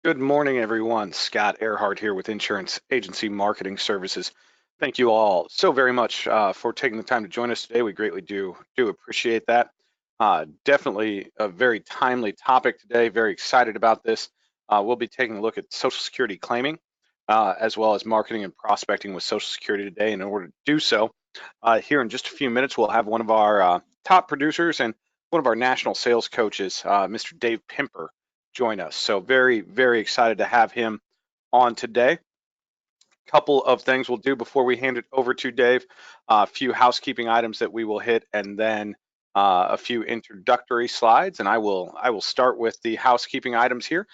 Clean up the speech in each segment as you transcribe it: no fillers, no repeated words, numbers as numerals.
Good morning, everyone. Scott Earhart here with Insurance Agency Marketing Services. Thank you all so very much for taking the time to join us today. We greatly do appreciate that. Definitely a very timely topic today. Very excited about this. We'll be taking a look at Social Security claiming, as well as marketing and prospecting with Social Security today. And in order to do so, here in just a few minutes, we'll have one of our top producers and one of our national sales coaches, Mr. Dave Pimper, join us. So very, very excited to have him on today. Couple of things we'll do before we hand it over to Dave. A few housekeeping items that we will hit, and then a few introductory slides. And I will start with the housekeeping items here.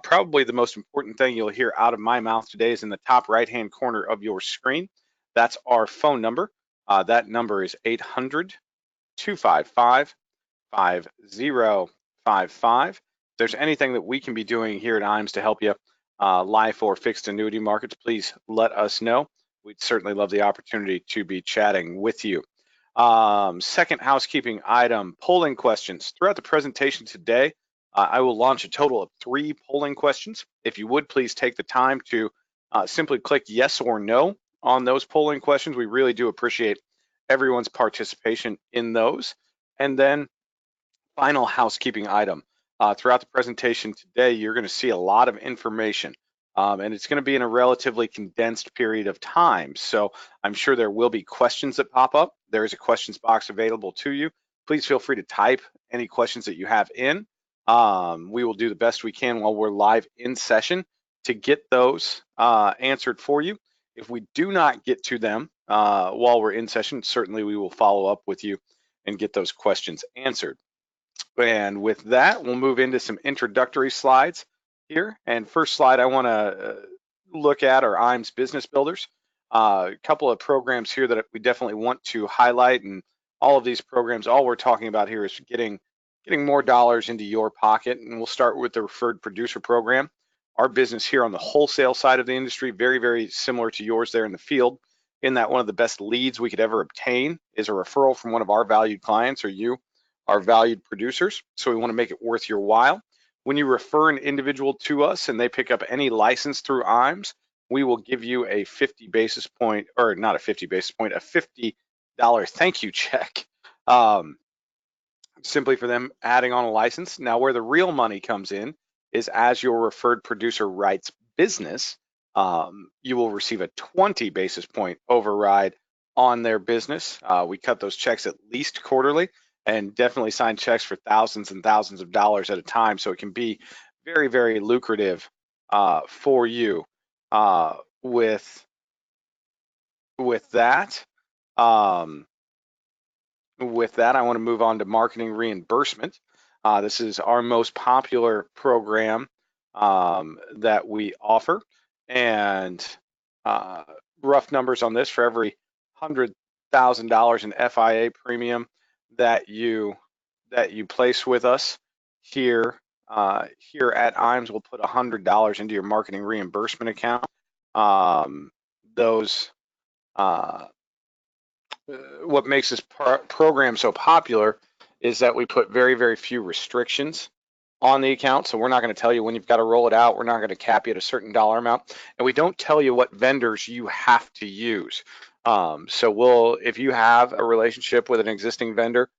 Probably the most important thing you'll hear out of my mouth today is in the top right-hand corner of your screen. That's our phone number. That number is 800-255-5055. If there's anything that we can be doing here at IMES to help you, life or fixed annuity markets, please let us know. We'd certainly love the opportunity to be chatting with you. Second housekeeping item, polling questions. Throughout the presentation today, I will launch a total of 3 polling questions. If you would, please take the time to simply click yes or no on those polling questions. We really do appreciate everyone's participation in those. And then final housekeeping item. Throughout the presentation today, you're going to see a lot of information, and it's going to be in a relatively condensed period of time. So I'm sure there will be questions that pop up. There is a questions box available to you. Please feel free to type any questions that you have in. We will do the best we can while we're live in session to get those answered for you. If we do not get to them while we're in session, certainly we will follow up with you and get those questions answered. And with that, we'll move into some introductory slides here. And first slide I want to look at are IMES Business Builders. A couple of programs here that we definitely want to highlight, and all of these programs, all we're talking about here is getting more dollars into your pocket. And we'll start with the Referred Producer Program. Our business here on the wholesale side of the industry, very, very similar to yours there in the field, in that one of the best leads we could ever obtain is a referral from one of our valued clients or you, our valued producers. So we want to make it worth your while. When you refer an individual to us and they pick up any license through IMES, we will give you a 50 basis point, or not a 50 basis point, a $50 thank you check, simply for them adding on a license. Now, where the real money comes in is as your referred producer writes business, you will receive a 20 basis point override on their business. We cut those checks at least quarterly, and definitely sign checks for thousands and thousands of dollars at a time. So it can be very, very lucrative for you. With that, I want to move on to marketing reimbursement. This is our most popular program that we offer, and rough numbers on this: for every $100,000 in FIA premium that you place with us here at IMES, we'll put $100 into your marketing reimbursement account. What makes this program so popular is that we put very, very few restrictions on the account. So we're not going to tell you when you've got to roll it out. We're not going to cap you at a certain dollar amount, and we don't tell you what vendors you have to use. So if you have a relationship with an existing vendor,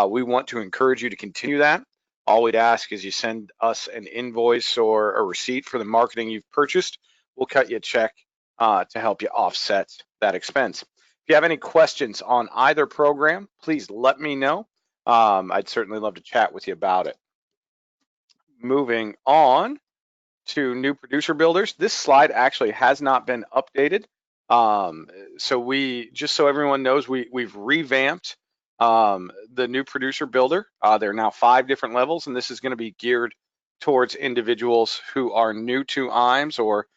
we want to encourage you to continue that. All we'd ask is you send us an invoice or a receipt for the marketing you've purchased. We'll cut you a check to help you offset that expense. If you have any questions on either program, please let me know. I'd certainly love to chat with you about it. Moving on to new producer builders. This slide actually has not been updated. So just so everyone knows, we've revamped the new producer builder. There are now 5 different levels, and this is going to be geared towards individuals who are new to IMES, or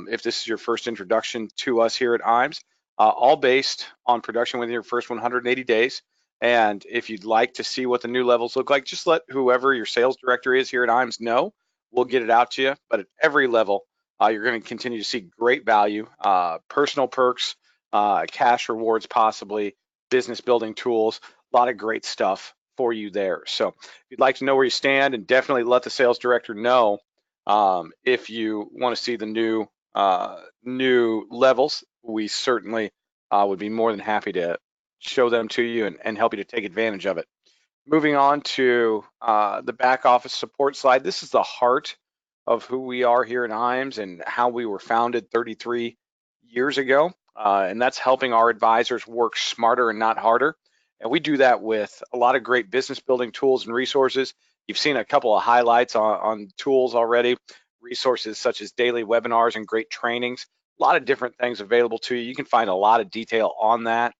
if this is your first introduction to us here at IMES, all based on production within your first 180 days. And if you'd like to see what the new levels look like, just let whoever your sales director is here at IMES know. We'll get it out to you. But at every level, you're going to continue to see great value, personal perks, cash rewards, possibly business building tools, a lot of great stuff for you there. So if you'd like to know where you stand, and definitely let the sales director know If you want to see the new levels, we certainly would be more than happy to show them to you and help you to take advantage of it. Moving on to the back office support slide. This is the heart of who we are here at IAMS and how we were founded 33 years ago. And that's helping our advisors work smarter and not harder. And we do that with a lot of great business building tools and resources. You've seen a couple of highlights on tools already, resources such as daily webinars and great trainings, a lot of different things available to you. You can find a lot of detail on that.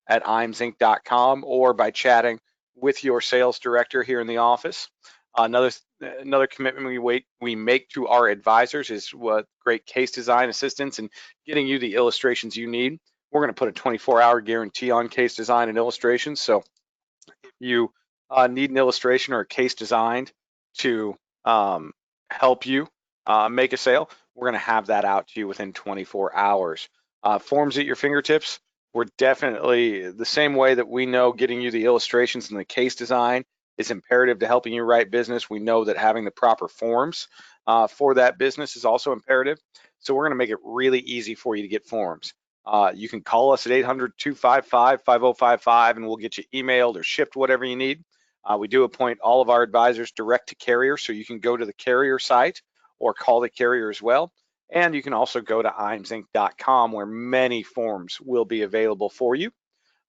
At IAMSinc.com or by chatting with your sales director here in the office. Another commitment we make to our advisors is what great case design assistance and getting you the illustrations you need. We're going to put a 24-hour guarantee on case design and illustrations. So if you need an illustration or a case designed to help you make a sale, we're going to have that out to you within 24 hours. Forms at your fingertips. We're definitely the same way that we know getting you the illustrations and the case design is imperative to helping you write business. We know that having the proper forms for that business is also imperative. So we're going to make it really easy for you to get forms. You can call us at 800-255-5055 and we'll get you emailed or shipped whatever you need. We do appoint all of our advisors direct to carrier, so you can go to the carrier site or call the carrier as well. And you can also go to IAMSinc.com where many forms will be available for you.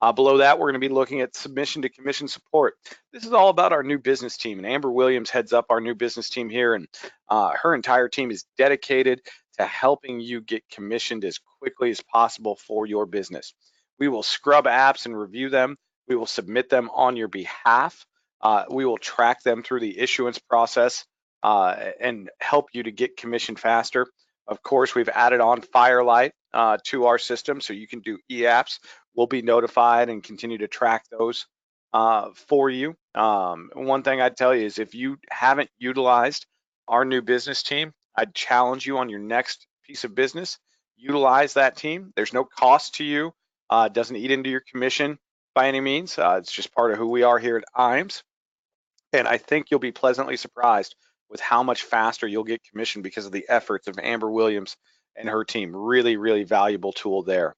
Below that, we're going to be looking at submission to commission support. This is all about our new business team, and Amber Williams heads up our new business team here, and her entire team is dedicated to helping you get commissioned as quickly as possible for your business. We will scrub apps and review them. We will submit them on your behalf. We will track them through the issuance process and help you to get commissioned faster. Of course, we've added on Firelight to our system, so you can do e-apps. We'll be notified and continue to track those for you. One thing I'd tell you is if you haven't utilized our new business team, I'd challenge you on your next piece of business, utilize that team. There's no cost to you. It doesn't eat into your commission by any means. It's just part of who we are here at IAMS. And I think you'll be pleasantly surprised with how much faster you'll get commission because of the efforts of Amber Williams and her team. Really, really valuable tool there.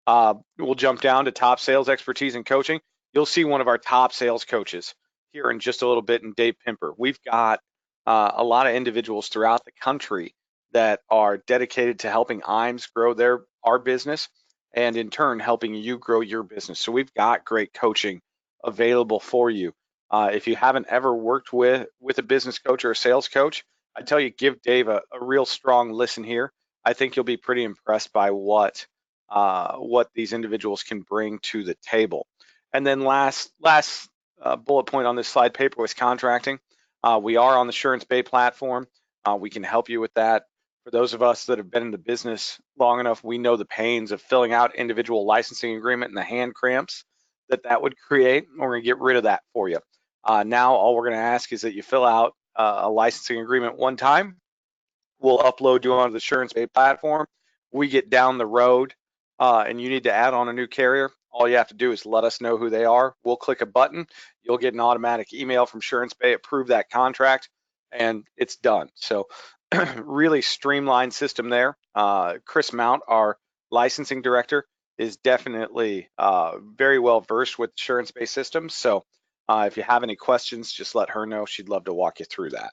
We'll jump down to top sales expertise and coaching. You'll see one of our top sales coaches here in just a little bit, in Dave Pimper. We've got a lot of individuals throughout the country that are dedicated to helping IAMS grow our business and in turn helping you grow your business. So we've got great coaching available for you. If you haven't ever worked with a business coach or a sales coach, I tell you, give Dave a real strong listen here. I think you'll be pretty impressed by what these individuals can bring to the table. And then last bullet point on this slide, paperless contracting. We are on the SuranceBay platform. We can help you with that. For those of us that have been in the business long enough, we know the pains of filling out individual licensing agreement and the hand cramps that would create. We're going to get rid of that for you. Now, all we're going to ask is that you fill out a licensing agreement one time. We'll upload you onto the SuranceBay platform. We get down the road and you need to add on a new carrier. All you have to do is let us know who they are. We'll click a button. You'll get an automatic email from SuranceBay, approve that contract, and it's done. So really streamlined system there. Chris Mount, our licensing director, is definitely very well versed with SuranceBay systems. So if you have any questions, just let her know. She'd love to walk you through that.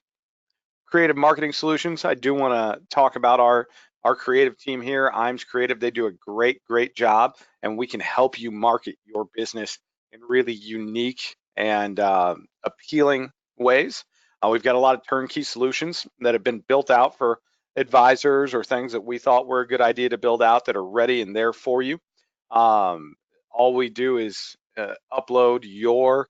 Creative Marketing Solutions. I do want to talk about our creative team here, IAMS Creative. They do a great job, and we can help you market your business in really unique and appealing ways. We've got a lot of turnkey solutions that have been built out for advisors or things that we thought were a good idea to build out that are ready and there for you. All we do is upload your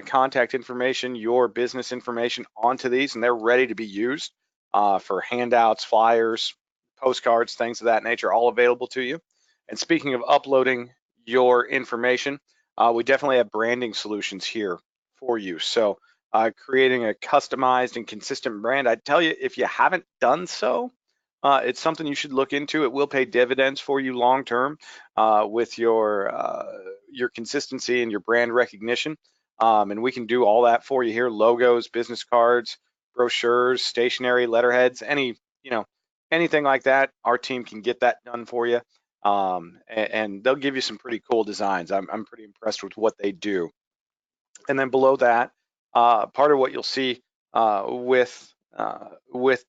contact information, your business information onto these, and they're ready to be used for handouts, flyers, postcards, things of that nature, all available to you. And speaking of uploading your information, we definitely have branding solutions here for you. So creating a customized and consistent brand, I tell you, if you haven't done so, it's something you should look into. It will pay dividends for you long term with your consistency and your brand recognition. And we can do all that for you here: logos, business cards, brochures, stationery, letterheads, anything like that. Our team can get that done for you. And they'll give you some pretty cool designs. I'm pretty impressed with what they do. And then below that, part of what you'll see with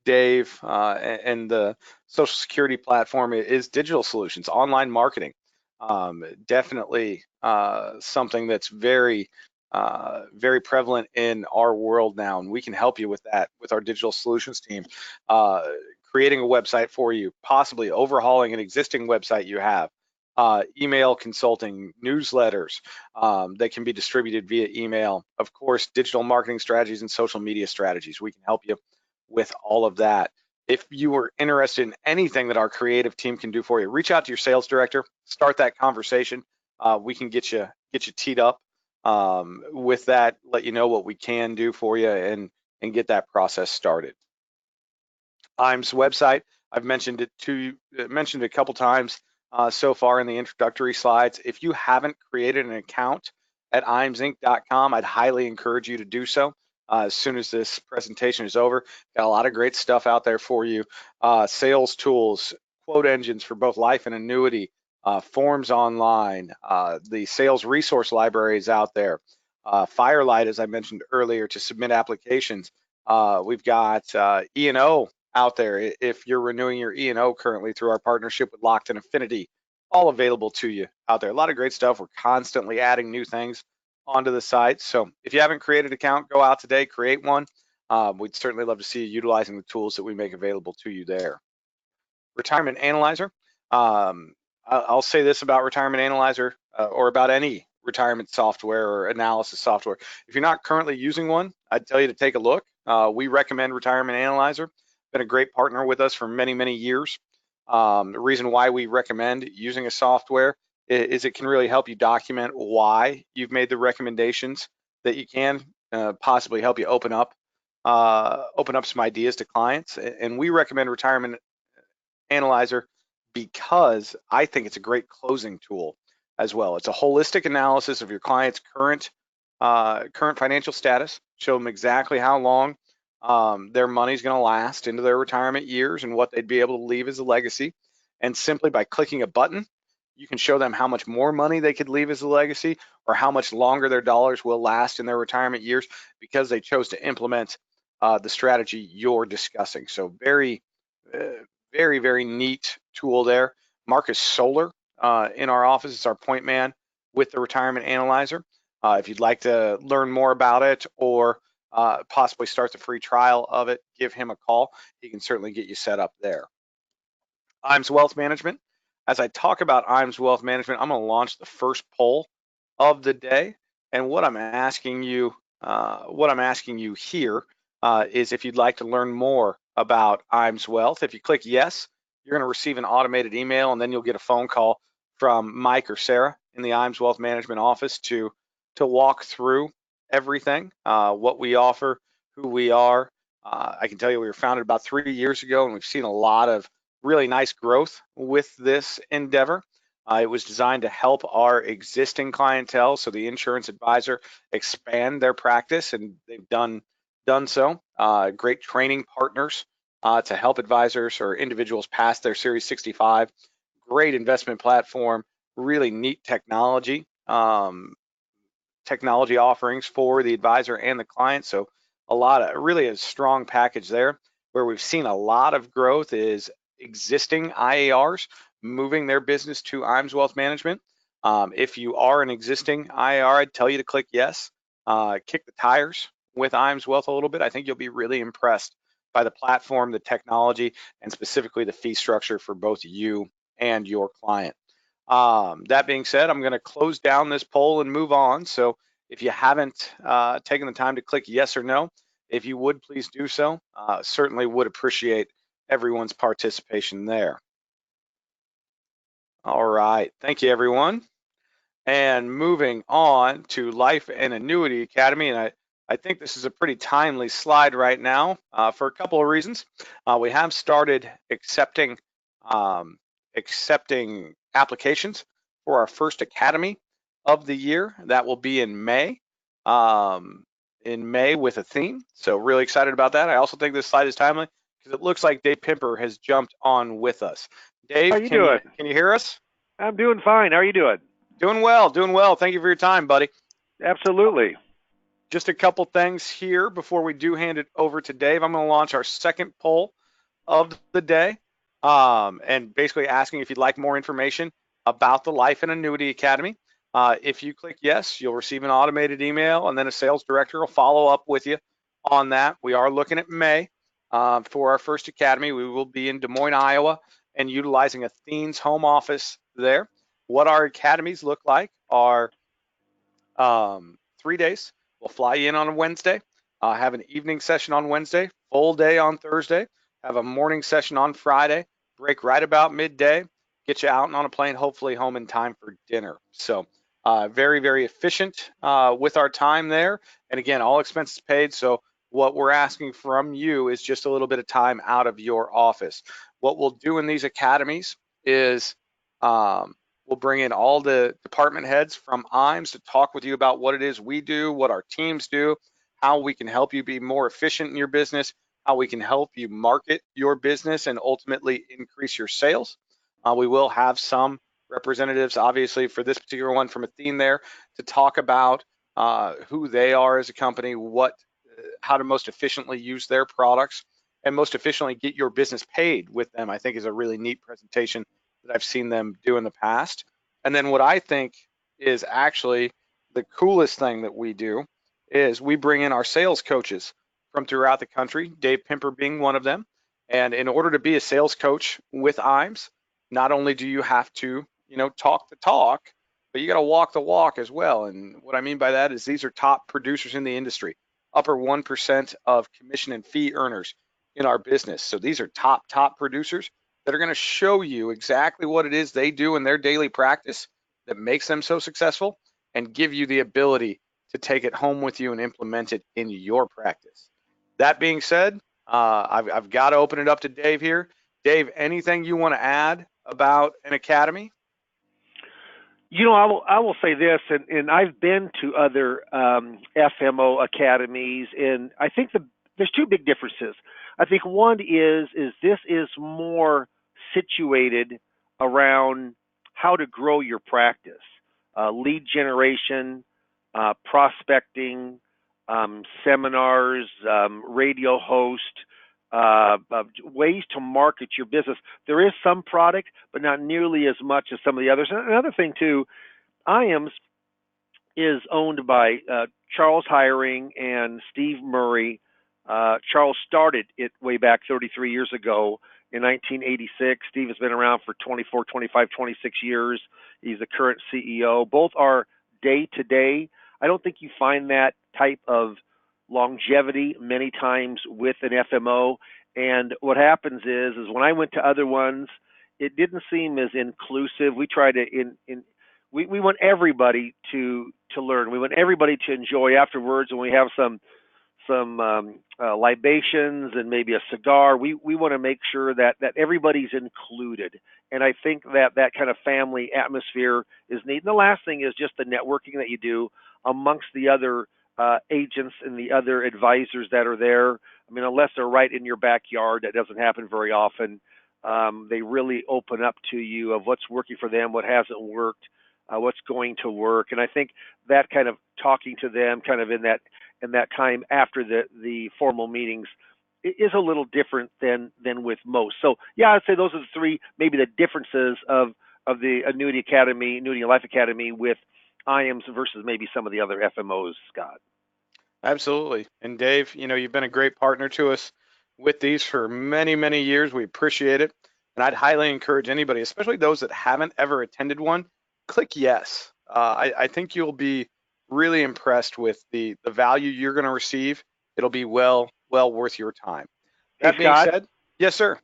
Dave and the Social Security platform is digital solutions, online marketing. Definitely something that's very prevalent in our world now, and we can help you with that with our digital solutions team. Creating a website for you, possibly overhauling an existing website you have, email consulting, newsletters that can be distributed via email, of course, digital marketing strategies and social media strategies. We can help you with all of that. If you are interested in anything that our creative team can do for you, reach out to your sales director, start that conversation. We can get you teed up with that, let you know what we can do for you, and get that process started. IME's website, I've mentioned it a couple times so far in the introductory slides. If you haven't created an account at imesinc.com, I'd highly encourage you to do so as soon as this presentation is over. Got a lot of great stuff out there for you. Sales tools, quote engines for both life and annuity, forms online, the sales resource library is out there. Firelight, as I mentioned earlier, to submit applications. We've got E&O out there if you're renewing your E&O currently through our partnership with Lockton Affinity, all available to you out there. A lot of great stuff. We're constantly adding new things onto the site. So if you haven't created an account, go out today, create one. We'd certainly love to see you utilizing the tools that we make available to you there. Retirement Analyzer. I'll say this about Retirement Analyzer or about any retirement software or analysis software. If you're not currently using one, I'd tell you to take a look. We recommend Retirement Analyzer. Been a great partner with us for many, many years. The reason why we recommend using a software is it can really help you document why you've made the recommendations that you can, possibly help you open up some ideas to clients. And we recommend Retirement Analyzer because I think it's a great closing tool as well. It's a holistic analysis of your client's current financial status, show them exactly how long their money's going to last into their retirement years and what they'd be able to leave as a legacy. And simply by clicking a button, you can show them how much more money they could leave as a legacy or how much longer their dollars will last in their retirement years because they chose to implement the strategy you're discussing. So very neat tool there. Marcus Solar in our office is our point man with the Retirement Analyzer. If you'd like to learn more about it or possibly start the free trial of it, give him a call. He can certainly get you set up there. IMES Wealth Management. As I talk about IMES Wealth Management, I'm going to launch the first poll of the day. And what I'm asking you here is if you'd like to learn more about IMES Wealth. If you click yes, you're going to receive an automated email, and then you'll get a phone call from Mike or Sarah in the IMES Wealth Management office to walk through everything, what we offer, who we are. I can tell you we were founded about 3 years ago, and we've seen a lot of really nice growth with this endeavor. It was designed to help our existing clientele, so the insurance advisor, expand their practice, and they've done so. Great training partners to help advisors or individuals pass their Series 65. Great investment platform, really neat technology offerings for the advisor and the client. So really a strong package there. Where we've seen a lot of growth is existing IARs moving their business to IMES Wealth Management. If you are an existing IAR, I'd tell you to click yes, kick the tires with IMES Wealth a little bit. I think you'll be really impressed by the platform, the technology, and specifically the fee structure for both you and your client. That being said, I'm going to close down this poll and move on. So if you haven't taken the time to click yes or no, if you would please do so, certainly would appreciate everyone's participation there. All right, thank you everyone. And moving on to Life and Annuity Academy, and I think this is a pretty timely slide right now for a couple of reasons. We have started accepting applications for our first Academy of the year. That will be in May. in May with a theme. So really excited about that. I also think this slide is timely because it looks like Dave Pimper has jumped on with us. How Dave, you doing? can you hear us? I'm doing fine. How are you doing? Doing well, doing well. Thank you for your time, buddy. Absolutely. Just a couple things here before we do hand it over to Dave. I'm going to launch our second poll of the day, and basically asking if you'd like more information about the Life and Annuity Academy. If you click yes, you'll receive an automated email, and then a sales director will follow up with you on that. We are looking at May for our first academy. We will be in Des Moines, Iowa, and utilizing Athene's home office there. What our academies look like are 3 days. We'll fly you in on a Wednesday, have an evening session on Wednesday, full day on Thursday, have a morning session on Friday, break right about midday, get you out and on a plane, hopefully home in time for dinner. So very, very efficient with our time there. And again, all expenses paid. So what we're asking from you is just a little bit of time out of your office. What we'll do in these academies is we'll bring in all the department heads from IAMS to talk with you about what it is we do, what our teams do, how we can help you be more efficient in your business, how we can help you market your business and ultimately increase your sales. We will have some representatives, obviously, for this particular one from Athene there to talk about who they are as a company, how to most efficiently use their products, and most efficiently get your business paid with them. I think is a really neat presentation that I've seen them do in the past. And then what I think is actually the coolest thing that we do is we bring in our sales coaches from throughout the country, Dave Pimper being one of them. And in order to be a sales coach with IAMS, not only do you have to, talk the talk, but you got to walk the walk as well. And what I mean by that is these are top producers in the industry, upper 1% of commission and fee earners in our business. So these are top producers that are going to show you exactly what it is they do in their daily practice that makes them so successful and give you the ability to take it home with you and implement it in your practice. That being said, I've got to open it up to Dave here. Dave, anything you want to add about an academy? I will say this, and I've been to other FMO academies, and I think there's two big differences. I think one is this is more situated around how to grow your practice, lead generation, prospecting, seminars, radio host, ways to market your business. There is some product, but not nearly as much as some of the others. And another thing too, IAMS is owned by Charles Hiring and Steve Murray. Charles started it way back 33 years ago in 1986. Steve has been around for 24, 25, 26 years. He's the current CEO. Both are day to day. I don't think you find that type of longevity many times with an FMO. And what happens is when I went to other ones, it didn't seem as inclusive. We try to we want everybody to learn. We want everybody to enjoy afterwards. When we have some libations and maybe a cigar, we want to make sure that everybody's included. And I think that kind of family atmosphere is neat. And the last thing is just the networking that you do amongst the other agents and the other advisors that are there. I mean, unless they're right in your backyard, that doesn't happen very often. They really open up to you of what's working for them, what hasn't worked, what's going to work. And I think that kind of talking to them kind of in that time after the formal meetings is a little different than with most. So yeah, I'd say those are the three, maybe the differences of the Annuity Academy, Annuity and Life Academy with IAMS versus maybe some of the other FMOs, Scott. Absolutely. And Dave, you've been a great partner to us with these for many, many years. We appreciate it. And I'd highly encourage anybody, especially those that haven't ever attended one, click yes. I think you'll be really impressed with the value you're going to receive. It'll be well worth your time. That being Scott, said, yes, sir.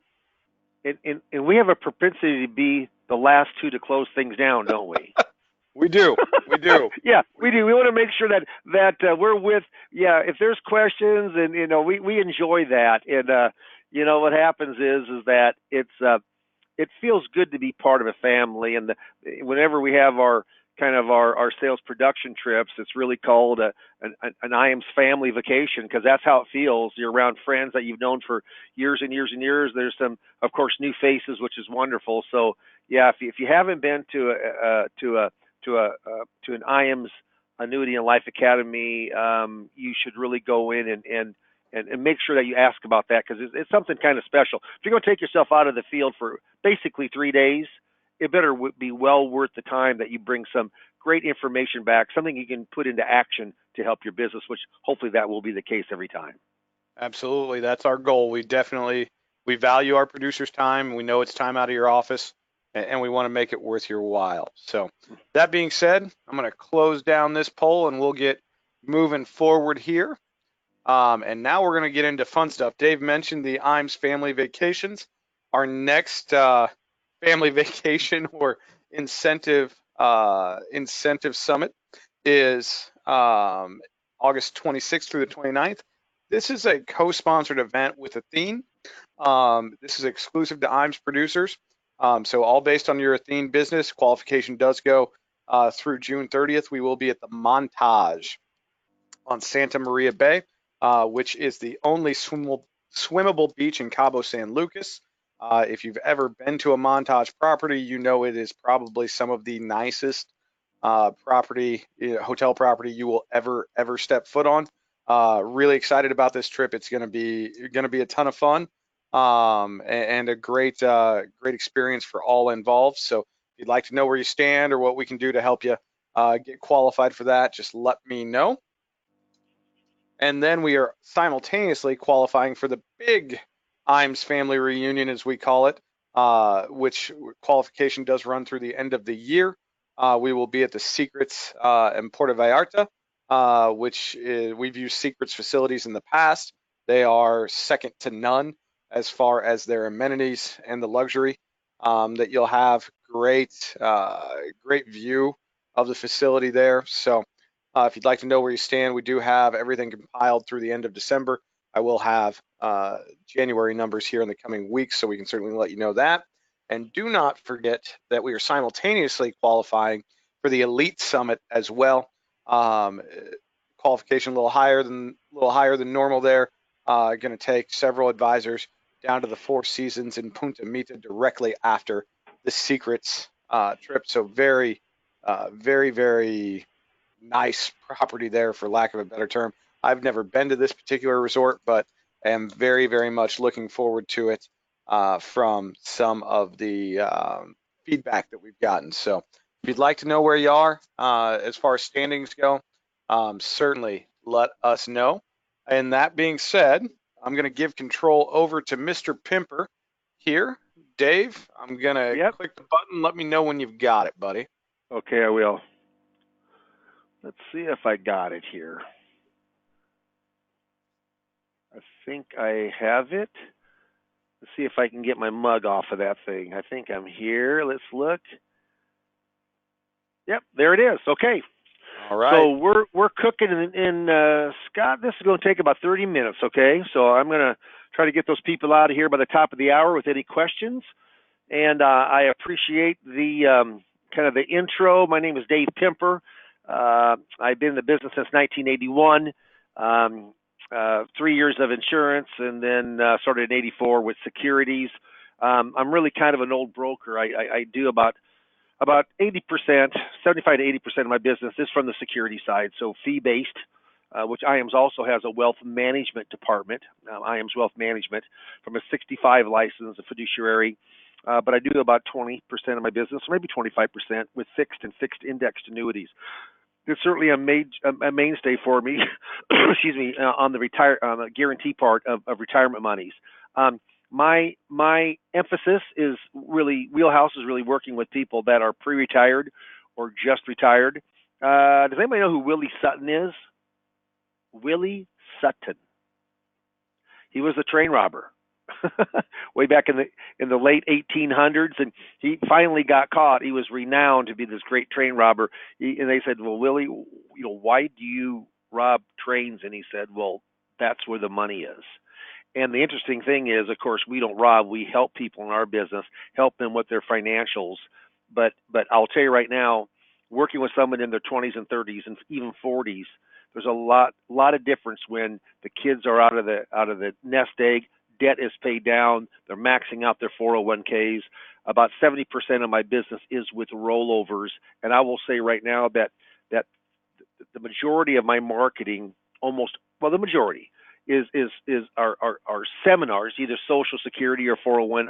And we have a propensity to be the last two to close things down, don't we? We do. Yeah, we do. We want to make sure that we're with. Yeah, if there's questions, and we enjoy that. And what happens is that it feels good to be part of a family. And whenever we have our kind of our sales production trips, it's really called an IAMS family vacation, because that's how it feels. You're around friends that you've known for years and years and years. There's some, of course, new faces, which is wonderful. So yeah, if you haven't been to an IAMS Annuity and Life Academy, you should really go in and make sure that you ask about that, because it's something kind of special. If you're going to take yourself out of the field for basically 3 days, it better be well worth the time that you bring some great information back, something you can put into action to help your business, which hopefully that will be the case every time. Absolutely. That's our goal. We value our producers' time. We know it's time out of your office, and we want to make it worth your while. So that being said, I'm going to close down this poll and we'll get moving forward here. And now we're going to get into fun stuff. Dave mentioned the IAMS family vacations. Our next family vacation or incentive summit is August 26th through the 29th. This is a co-sponsored event with Athene. This is exclusive to IAMS producers. So all based on your Athene business. Qualification does go through June 30th. We will be at the Montage on Santa Maria Bay, which is the only swimmable beach in Cabo San Lucas. If you've ever been to a Montage property, you know it is probably some of the nicest hotel property you will ever step foot on. Really excited about this trip. It's going to be a ton of fun, and a great experience for all involved. So if you'd like to know where you stand or what we can do to help you get qualified for that, just let me know. And then we are simultaneously qualifying for the big IAMS family reunion, as we call it, which qualification does run through the end of the year. We will be at the Secrets in Puerto Vallarta, which we've used Secrets facilities in the past. They are second to none as far as their amenities and the luxury that you'll have. Great view of the facility there. So if you'd like to know where you stand, we do have everything compiled through the end of December. I will have January numbers here in the coming weeks, so we can certainly let you know that. And do not forget that we are simultaneously qualifying for the Elite Summit as well. Qualification a little higher than normal there. Going to take several advisors down to the Four Seasons in Punta Mita directly after the Secrets trip. So very nice property there, for lack of a better term. I've never been to this particular resort, but am very much looking forward to it from some of the feedback that we've gotten. So if you'd like to know where you are as far as standings go, certainly let us know. And that being said, I'm going to give control over to Mr. Pimper here. Dave, I'm going to click the button. Let me know when you've got it, buddy. Okay, I will. Let's see if I got it here. I think I have it. Let's see if I can get my mug off of that thing. I think I'm here. Let's look. Yep, there it is. Okay. All right. So we're cooking in Scott, this is going to take about 30 minutes, okay? So I'm going to try to get those people out of here by the top of the hour with any questions. And I appreciate the kind of the intro. My name is Dave Pimper. I've been in the business since 1981. 3 years of insurance, and then started in '84 with securities. I'm really kind of an old broker. I do about 80%, 75 to 80% of my business is from the security side, so fee-based, which IAMS also has a wealth management department, IAMS Wealth Management, from a 65 license, a fiduciary. But I do about 20% of my business, maybe 25%, with fixed and fixed indexed annuities. It's certainly a mainstay for me, excuse me, on the guarantee part of retirement monies. My emphasis is really, wheelhouse is really working with people that are pre-retired or just retired. Does anybody know who Willie Sutton is? Willie Sutton. He was a train robber way back in the late 1800s, and he finally got caught. He was renowned to be this great train robber. And they said, "Well, Willie, why do you rob trains?" And he said, "Well, that's where the money is." And the interesting thing is, of course, we don't rob. We help people in our business, help them with their financials. But I'll tell you right now, working with someone in their 20s and 30s and even 40s. There's a lot of difference when the kids are out of the nest egg. Debt is paid down. They're maxing out their 401ks. About 70% of my business is with rollovers, and I will say right now that the majority of my marketing, the majority is our seminars, either Social Security or 401k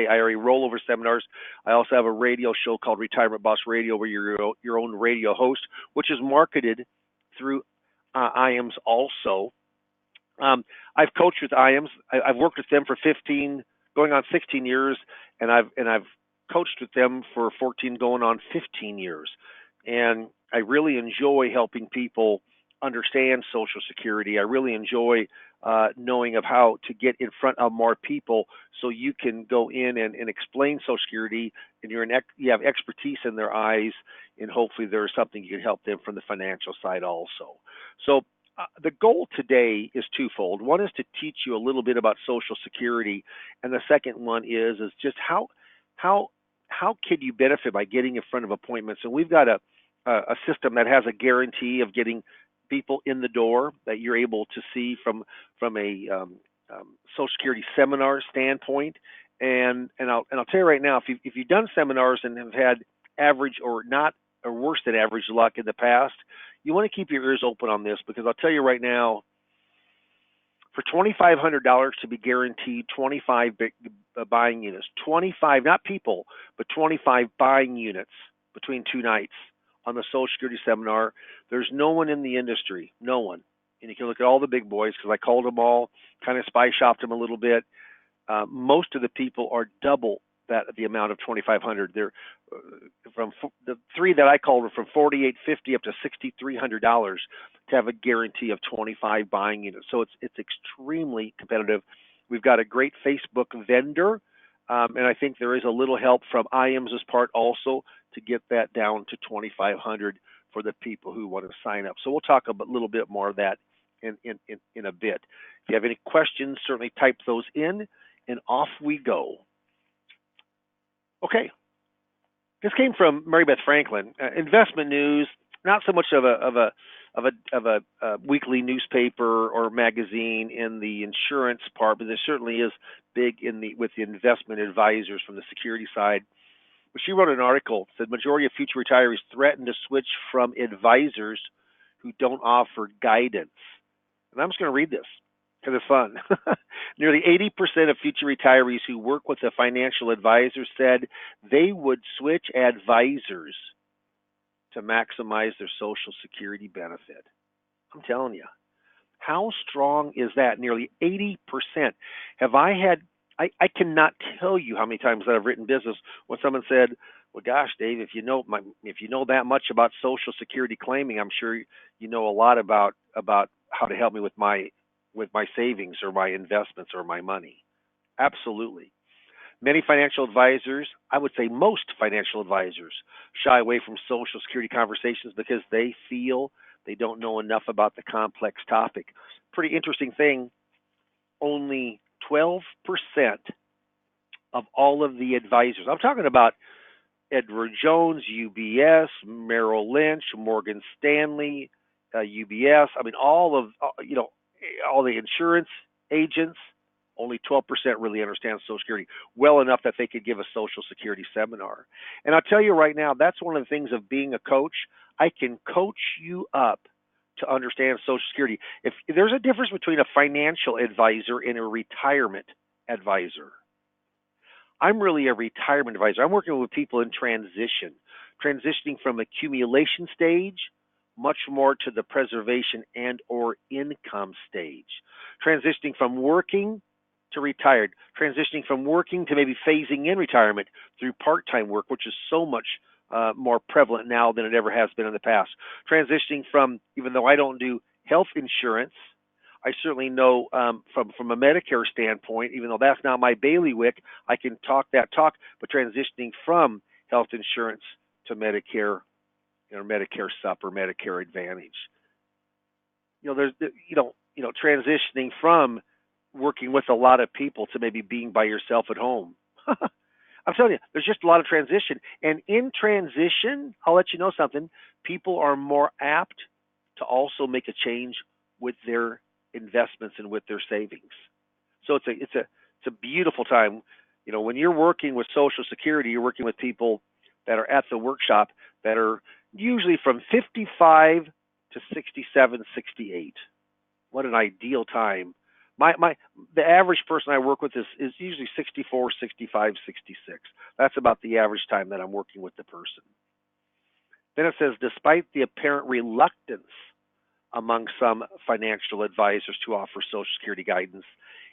IRA rollover seminars. I also have a radio show called Retirement Boss Radio, where you're your own radio host, which is marketed through IAMS also. I've coached with IAMS. I've worked with them for going on 16 years, and I've coached with them for 14, going on 15 years. And I really enjoy helping people understand Social Security. I really enjoy knowing of how to get in front of more people, so you can go in and explain Social Security, and you have expertise in their eyes, and hopefully there's something you can help them from the financial side also. So the goal today is twofold. One is to teach you a little bit about Social Security, and the second one is just how can you benefit by getting in front of appointments. And we've got a system that has a guarantee of getting people in the door that you're able to see from a Social Security seminar standpoint. And I'll tell you right now, if you've done seminars and have had average or not or worse than average luck in the past, you want to keep your ears open on this, because I'll tell you right now, for $2,500 to be guaranteed 25 buying units, 25, not people, but 25 buying units between 2 nights on the Social Security seminar. There's no one in the industry, no one. And you can look at all the big boys, because I called them all, kind of spy shopped them a little bit. Most of the people are double the amount of 2,500. They're from the 3 that I called were from $4,850 up to $6,300 to have a guarantee of 25 buying units. So it's extremely competitive. We've got a great Facebook vendor, and I think there is a little help from IAMS's part also to get that down to 2,500 for the people who want to sign up. So we'll talk a little bit more of that in a bit. If you have any questions, certainly type those in, and off we go. Okay, this came from Mary Beth Franklin. Investment news, not so much of a weekly newspaper or magazine in the insurance part, but there certainly is big with the investment advisors from the security side. But she wrote an article that said majority of future retirees threaten to switch from advisors who don't offer guidance. And I'm just going to read this because it's fun. Nearly 80% of future retirees who work with a financial advisor said they would switch advisors to maximize their Social Security benefit. I'm telling you, how strong is that? Nearly 80%. I cannot tell you how many times that I've written business when someone said, well, gosh, Dave, if you know that much about Social Security claiming, I'm sure you know a lot about how to help me with my savings or my investments or my money. Absolutely. Many financial advisors, I would say most financial advisors, shy away from Social Security conversations because they feel they don't know enough about the complex topic. Pretty interesting thing, only 12% of all of the advisors, I'm talking about Edward Jones, UBS, Merrill Lynch, Morgan Stanley, UBS, I mean all the insurance agents, only 12% really understand Social Security well enough that they could give a Social Security seminar. And I'll tell you right now, that's one of the things of being a coach. I can coach you up to understand Social Security. If there's a difference between a financial advisor and a retirement advisor. I'm really a retirement advisor. I'm working with people in transitioning from accumulation stage much more to the preservation and or income stage, transitioning from working to retired, transitioning from working to maybe phasing in retirement through part-time work, which is so much more prevalent now than it ever has been in the past. Transitioning from, even though I don't do health insurance, I certainly know from a Medicare standpoint, even though that's not my bailiwick, I can talk that talk, but transitioning from health insurance to Medicare, Medicare Sup or Medicare Advantage. There's transitioning from working with a lot of people to maybe being by yourself at home. I'm telling you, there's just a lot of transition. And in transition, I'll let you know something. People are more apt to also make a change with their investments and with their savings. So it's a beautiful time. You know, when you're working with Social Security, you're working with people that are at the workshop that are usually from 55 to 67, 68. What an ideal time. The average person I work with is usually 64, 65, 66. That's about the average time that I'm working with the person. Then it says, despite the apparent reluctance among some financial advisors to offer Social Security guidance,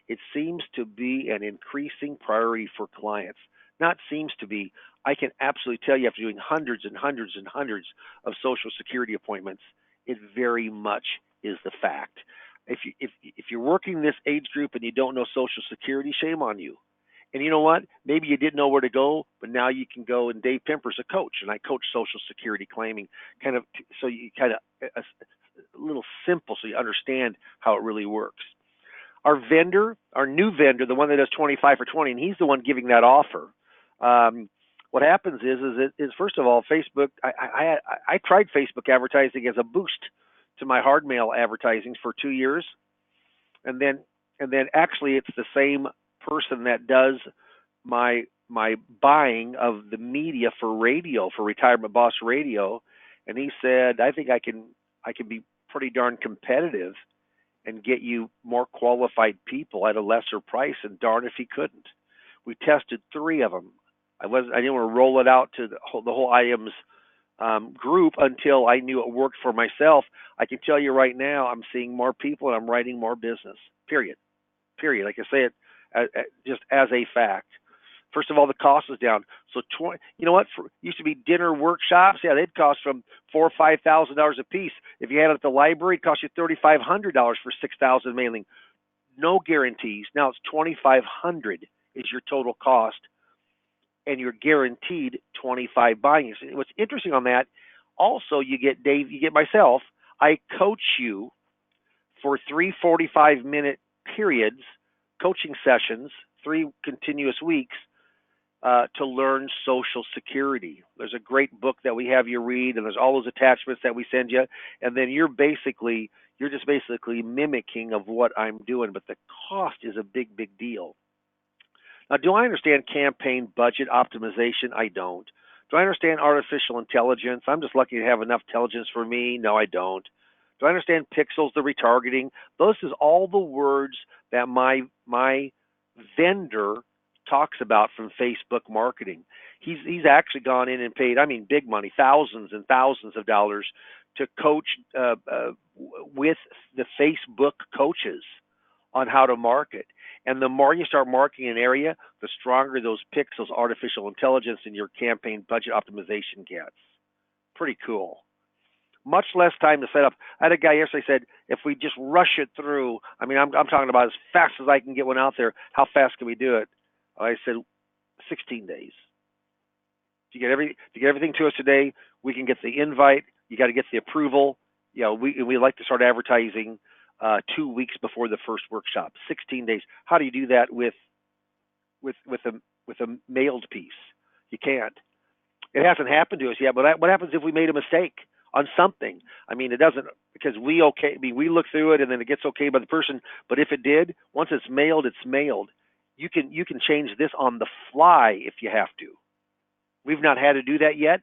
it seems to be an increasing priority for clients. Not seems to be. I can absolutely tell you, after doing hundreds and hundreds and hundreds of Social Security appointments, it very much is the fact. If you're working this age group and you don't know Social Security, shame on you. And you know what? Maybe you didn't know where to go, but now you can go. And Dave Pimper's a coach, and I coach Social Security claiming, kind of, so you kind of a little simple, so you understand how it really works. Our vendor, our new vendor, the one that does 25 for 20, and he's the one giving that offer. What happens is first of all, Facebook. I tried Facebook advertising as a boost to my hard mail advertising for 2 years, and then actually it's the same person that does my buying of the media for radio, for Retirement Boss Radio, and he said, I think I can be pretty darn competitive and get you more qualified people at a lesser price, and darn if he couldn't. We tested 3 of them. I didn't want to roll it out to the whole IAMS group until I knew it worked for myself. I can tell you right now, I'm seeing more people and I'm writing more business. Period. I can say it just as a fact. First of all, the cost is down. So, you know what? Used to be dinner workshops. Yeah, they'd cost from $4,000 or $5,000 a piece. If you had it at the library, it cost you $3,500 for 6,000 mailing. No guarantees. Now it's $2,500 is your total cost, and you're guaranteed 25 buying. What's interesting on that, also you get Dave, you get myself. I coach you for 3 45-minute periods, coaching sessions, 3 continuous weeks. To learn Social Security. There's a great book that we have you read, and there's all those attachments that we send you, and then you're just basically mimicking of what I'm doing, but the cost is a big deal. Now, do I understand campaign budget optimization? I don't. Do I understand artificial intelligence? I'm just lucky to have enough intelligence for me. No, I don't. Do I understand pixels, the retargeting? Those is all the words that my vendor talks about from Facebook marketing. He's actually gone in and paid, I mean, big money, thousands and thousands of dollars to coach with the Facebook coaches on how to market. And the more you start marketing an area, the stronger those pixels, artificial intelligence, and your campaign budget optimization gets. Pretty cool. Much less time to set up. I had a guy yesterday said, if we just rush it through, I mean, I'm talking about as fast as I can get one out there, how fast can we do it? I said, 16 days. If you get everything to us today, we can get the invite. You got to get the approval. You know, we like to start advertising 2 weeks before the first workshop. 16 days. How do you do that with a mailed piece? You can't. It hasn't happened to us yet. But what happens if we made a mistake on something? I mean, it doesn't, because we look through it and then it gets okay by the person. But if it did, once it's mailed, it's mailed. You can change this on the fly if you have to. We've not had to do that yet,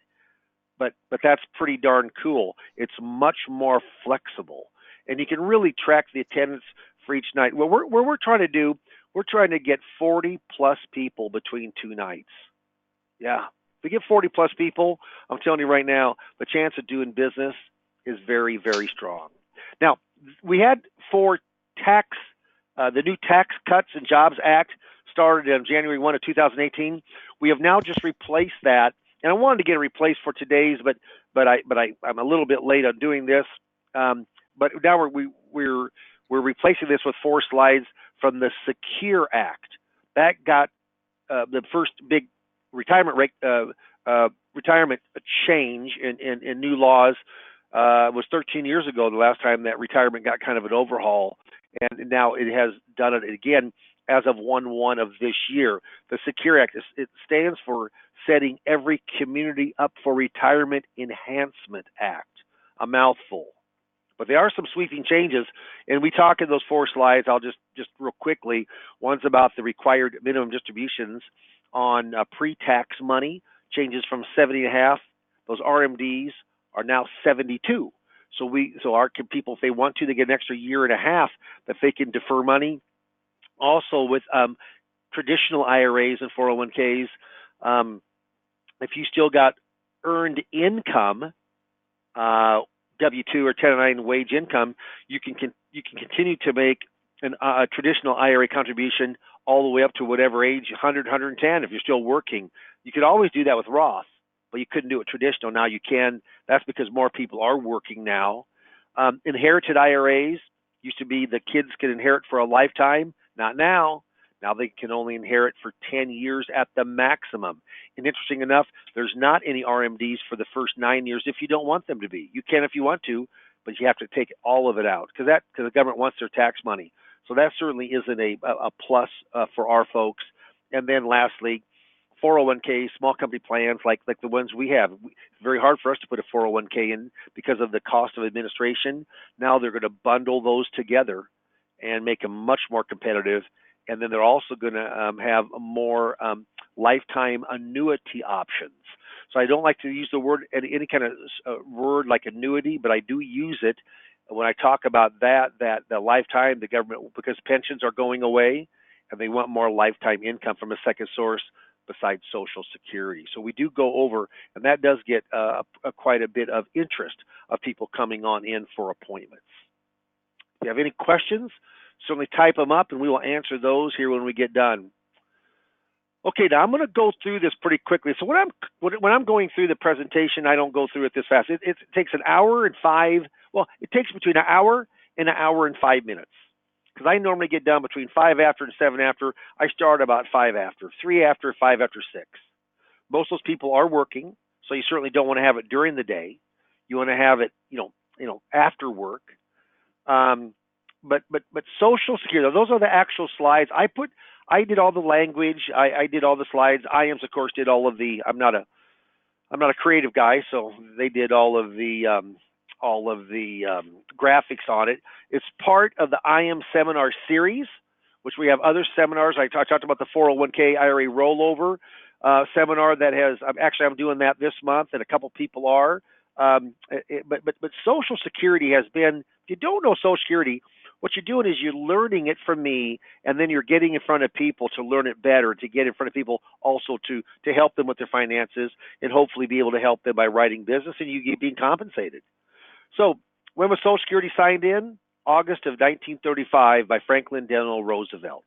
but that's pretty darn cool. It's much more flexible, and you can really track the attendance for each night. What we're trying to do, we're trying to get 40 plus people between 2 nights. Yeah, if we get 40 plus people, I'm telling you right now, the chance of doing business is very, very strong. Now, we had 4 the new Tax Cuts and Jobs Act started on January 1 of 2018. We have now just replaced that, and I wanted to get it replaced for today's, but I'm a little bit late on doing this. But now we're replacing this with 4 slides from the Secure Act. That got the first big retirement change in new laws. Was 13 years ago the last time that retirement got kind of an overhaul. And now it has done it again. as of 1/1 of this year. The SECURE Act, it stands for Setting Every Community Up for Retirement Enhancement Act, a mouthful. But there are some sweeping changes, and we talk in those 4 slides. I'll just real quickly. One's about the required minimum distributions on pre-tax money, changes from 70.5. Those RMDs are now 72. So our people, if they want to, they get an extra year and a half that they can defer money. Also with traditional IRAs and 401ks, if you still got earned income, W-2 or 1099 wage income, you can continue to make a traditional IRA contribution all the way up to whatever age, 100, 110, if you're still working. You could always do that with Roth, but you couldn't do it traditional. Now you can. That's because more people are working now. Inherited IRAs used to be the kids could inherit for a lifetime. Not now. Now they can only inherit for 10 years at the maximum. And interesting enough, there's not any RMDs for the first 9 years if you don't want them to be. You can if you want to, but you have to take all of it out because the government wants their tax money. So that certainly isn't a plus for our folks. And then lastly, 401k, small company plans like the ones we have. It's very hard for us to put a 401k in because of the cost of administration. Now they're going to bundle those together and make them much more competitive. And then they're also going to have more lifetime annuity options. So I don't like to use the word, any kind of word like annuity, but I do use it when I talk about that the lifetime, the government, because pensions are going away and they want more lifetime income from a second source besides Social Security. So we do go over, and that does get quite a bit of interest of people coming on in for appointments. If you have any questions, certainly type them up, and we will answer those here when we get done. Okay, now I'm going to go through this pretty quickly. So when I'm going through the presentation, I don't go through it this fast. It takes an hour and it takes between an hour and 5 minutes. Because I normally get done between 5 after and 7 after. I start about 5 after, 3 after, 5 after 6. Most of those people are working, so you certainly don't want to have it during the day. You want to have it, after work. But Social Security, those are the actual slides. I did all the language. I did all the slides. IAMS, of course, did all of the. I'm not a creative guy, so they did all of the graphics on it. It's part of the IAM seminar series, which we have other seminars. I talked about the 401k IRA rollover seminar that has. I'm doing that this month, and a couple people are. But Social Security has been. If you don't know Social Security, what you're doing is you're learning it from me, and then you're getting in front of people to learn it better, to get in front of people also to help them with their finances, and hopefully be able to help them by writing business and you being compensated. So when was Social Security signed in? August of 1935 by Franklin Delano Roosevelt.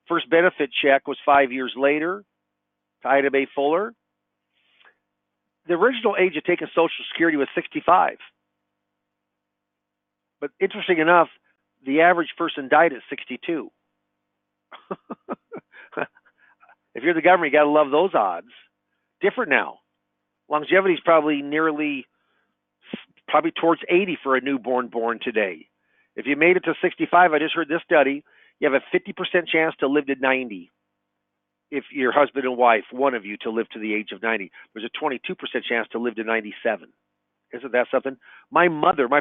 First benefit check was 5 years later to Ida Mae Fuller. The original age of taking Social Security was 65. But interesting enough, the average person died at 62. If you're the government, you got to love those odds. Different now. Longevity is probably towards 80 for a newborn born today. If you made it to 65, I just heard this study, you have a 50% chance to live to 90. If your husband and wife, one of you, to live to the age of 90, there's a 22% chance to live to 97. Isn't that something? My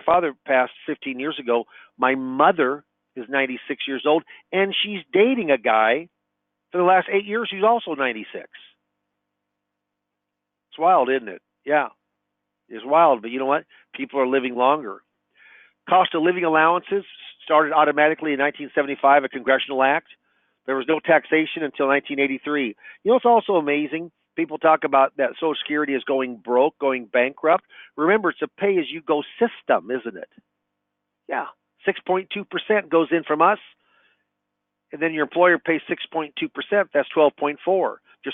father passed 15 years ago. My mother is 96 years old, and she's dating a guy for the last 8 years who's also 96. It's wild, isn't it? Yeah, it's wild, but you know what? People are living longer. Cost of living allowances started automatically in 1975, a congressional act. There was no taxation until 1983. You know, it's also amazing. People talk about that Social Security is going broke, going bankrupt. Remember, it's a pay-as-you-go system, isn't it? Yeah, 6.2% goes in from us, and then your employer pays 6.2%. That's 12.4. If you're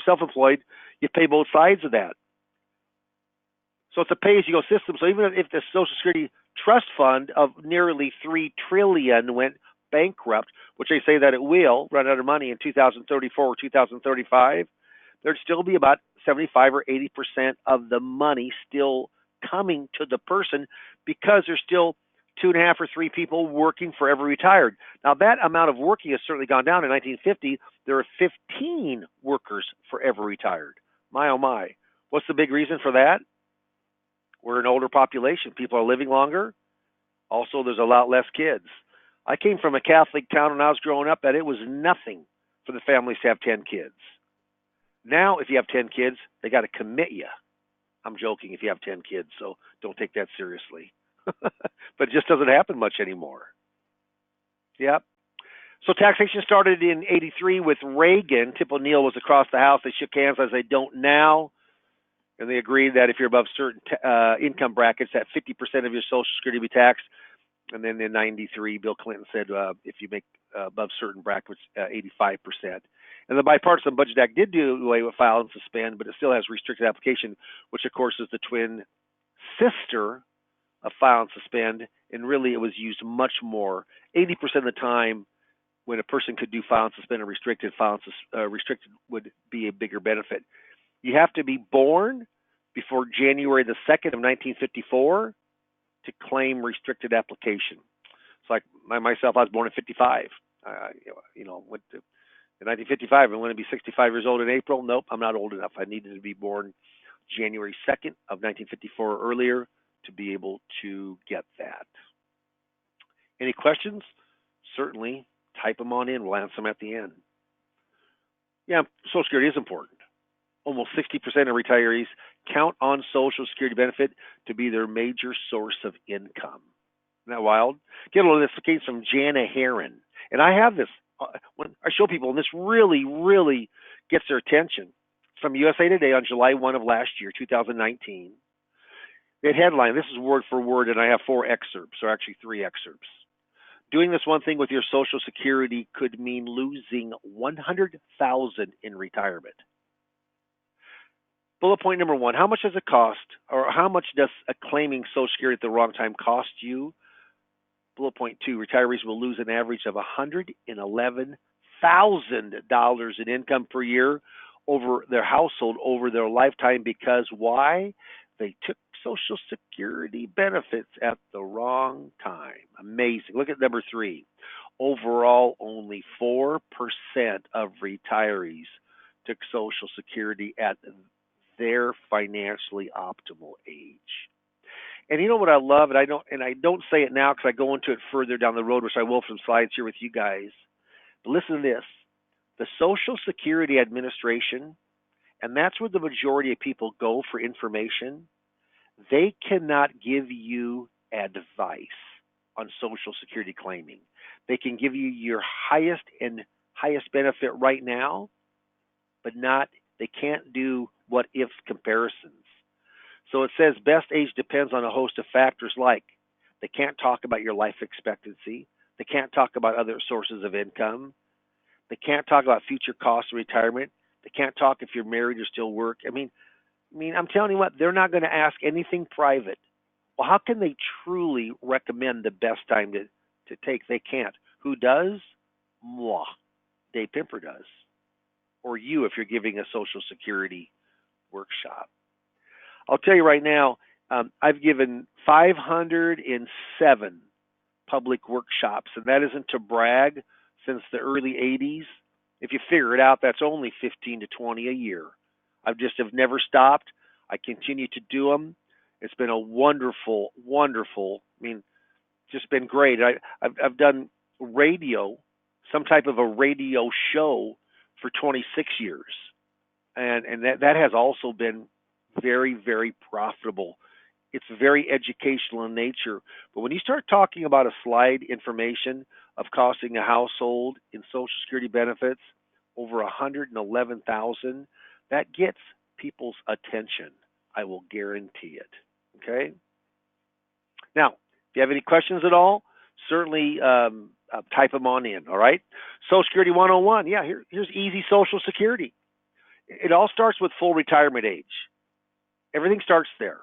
self-employed, you pay both sides of that. So it's a pay-as-you-go system. So even if the Social Security Trust Fund of nearly $3 trillion went bankrupt, which they say that it will run out of money in 2034 or 2035, there'd still be about 75 or 80% of the money still coming to the person because there's still 2.5 or 3 people working for every retired. Now, that amount of working has certainly gone down. In 1950, there were 15 workers for every retired. My, oh my. What's the big reason for that? We're an older population. People are living longer. Also, there's a lot less kids. I came from a Catholic town when I was growing up that it was nothing for the families to have 10 kids. Now, if you have 10 kids, they got to commit you. I'm joking if you have 10 kids, so don't take that seriously. But it just doesn't happen much anymore. Yep. So taxation started in '83 with Reagan. Tip O'Neill was across the house. They shook hands as they don't now. And they agreed that if you're above certain income brackets, that 50% of your Social Security be taxed. And then in '93, Bill Clinton said if you make above certain brackets, 85%. And the Bipartisan Budget Act did do away with file and suspend, but it still has restricted application, which of course is the twin sister of file and suspend. And really, it was used much more. 80% of the time, when a person could do file and suspend and restricted, file and restricted would be a bigger benefit. You have to be born before January the 2nd of 1954 to claim restricted application. It's like myself, I was born in 55. Went to in 1955. I'm going to be 65 years old in April. Nope, I'm not old enough. I needed to be born January 2nd of 1954 or earlier to be able to get that. Any questions? Certainly type them on in. We'll answer them at the end. Yeah, Social Security is important. Almost 60% of retirees count on Social Security benefit to be their major source of income. Isn't that wild? Get a little of this case from Jana Heron. And I have this when I show people, and this really, really gets their attention. It's from USA Today on July 1 of last year, 2019. The headline, this is word for word, and I have 4 excerpts, or actually 3 excerpts. Doing this one thing with your Social Security could mean losing $100,000 in retirement. Bullet point number 1, how much does it cost, or how much does claiming Social Security at the wrong time cost you? Bullet point 2, retirees will lose an average of $111,000 in income per year over their household over their lifetime because why? They took Social Security benefits at the wrong time. Amazing. Look at number 3. Overall, only 4% of retirees took Social Security at their financially optimal age. And you know what I love, and I don't say it now because I go into it further down the road, which I will from slides here with you guys. But listen to this. The Social Security Administration, and that's where the majority of people go for information, they cannot give you advice on Social Security claiming. They can give you your highest benefit right now, but they can't do what if comparisons. So it says best age depends on a host of factors like they can't talk about your life expectancy. They can't talk about other sources of income. They can't talk about future costs of retirement. They can't talk if you're married or still work. I mean, I'm telling you what, they're not going to ask anything private. Well, how can they truly recommend the best time to take? They can't. Who does? Moi. Dave Pimper does. Or you if you're giving a Social Security workshop. I'll tell you right now, I've given 507 public workshops, and that isn't to brag, since the early 80s. If you figure it out, that's only 15 to 20 a year. Have never stopped. I continue to do them. It's been a wonderful, just been great. I've done radio, some type of a radio show for 26 years. And that has also been very, very profitable. It's very educational in nature. But when you start talking about a slide information of costing a household in Social Security benefits over $111,000, that gets people's attention. I will guarantee it. Okay? Now, if you have any questions at all, certainly type them on in. All right? Social Security 101. Yeah, here's easy Social Security. It all starts with full retirement age. Everything starts there.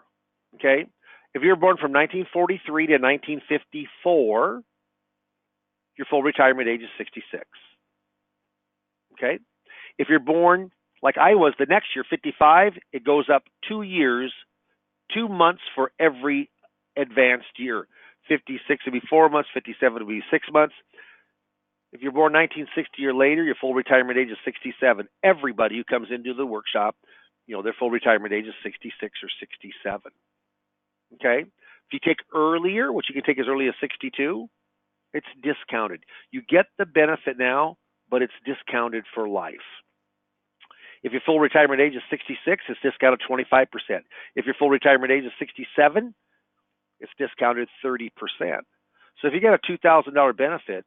Okay? If you're born from 1943 to 1954, your full retirement age is 66. Okay? If you're born like I was the next year, 55, it goes up 2 years, 2 months for every advanced year. 56 would be 4 months, 57 would be 6 months. If you're born 1960 or later, your full retirement age is 67. Everybody who comes into the workshop, their full retirement age is 66 or 67. Okay? If you take earlier, which you can take as early as 62, it's discounted. You get the benefit now, but it's discounted for life. If your full retirement age is 66, it's discounted 25%. If your full retirement age is 67, it's discounted 30%. So if you get a $2,000 benefit,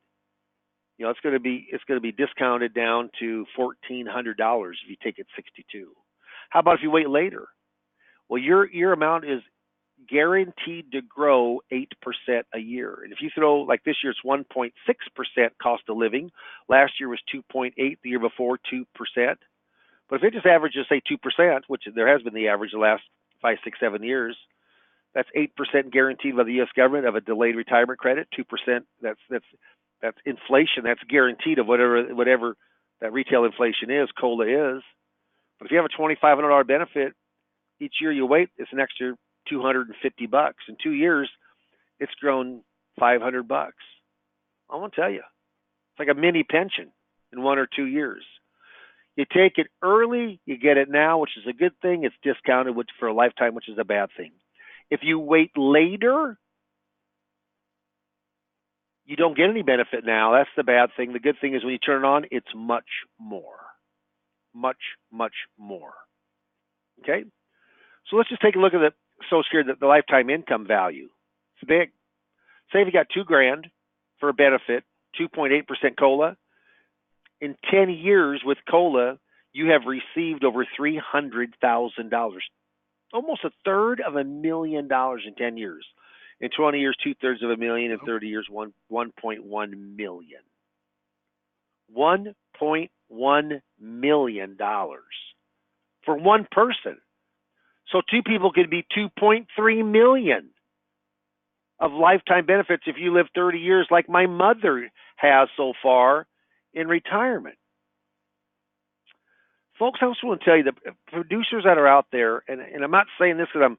it's going to be discounted down to $1,400 if you take it 62. How about if you wait later? Well, your amount is guaranteed to grow 8% a year. And if you throw, like this year, it's 1.6% cost of living. Last year was 2.8%. The year before, 2%. But if it just averages, say, 2%, which there has been the average the last 5, 6, 7 years, that's 8% guaranteed by the U.S. government of a delayed retirement credit. 2%, that's inflation. That's guaranteed of whatever that retail inflation is, COLA is. But if you have a $2,500 benefit, each year you wait, it's an extra $250. In 2 years, it's grown $500. I want to tell you, it's like a mini pension in 1 or 2 years. You take it early, you get it now, which is a good thing. It's discounted for a lifetime, which is a bad thing. If you wait later, you don't get any benefit now. That's the bad thing. The good thing is when you turn it on, it's much more. Much, much more. Okay? So let's just take a look at the Social Security, the lifetime income value. It's big. Say if you got $2,000 for a benefit, 2.8% COLA. In 10 years with COLA, you have received over $300,000. Almost $350,000 in 10 years. In 20 years, $233,000. In 30 years, $1.1 million. $1.1 million for one person. So 2 people could be $2.3 million of lifetime benefits if you live 30 years like my mother has so far in retirement. Folks, I also want to tell you, the producers that are out there, and I'm not saying this because I'm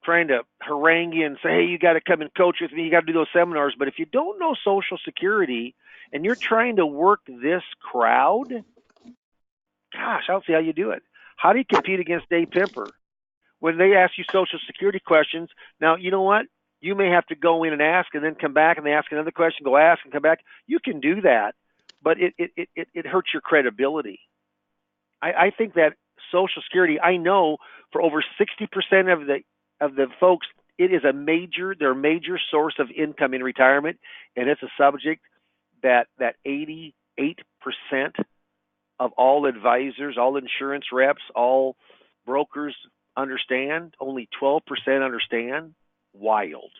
trying to harangue you and say, hey, you got to come and coach with me, you got to do those seminars, but if you don't know Social Security and you're trying to work this crowd, gosh, I don't see how you do it. How do you compete against Dave Pimper? When they ask you Social Security questions, now, you know what? You may have to go in and ask and then come back and they ask another question, go ask and come back. You can do that, but it hurts your credibility. I think that Social Security, I know for over 60% of the folks, it is their major source of income in retirement, and it's a subject that 88% of all advisors, all insurance reps, all brokers understand. Only 12% understand. Wild.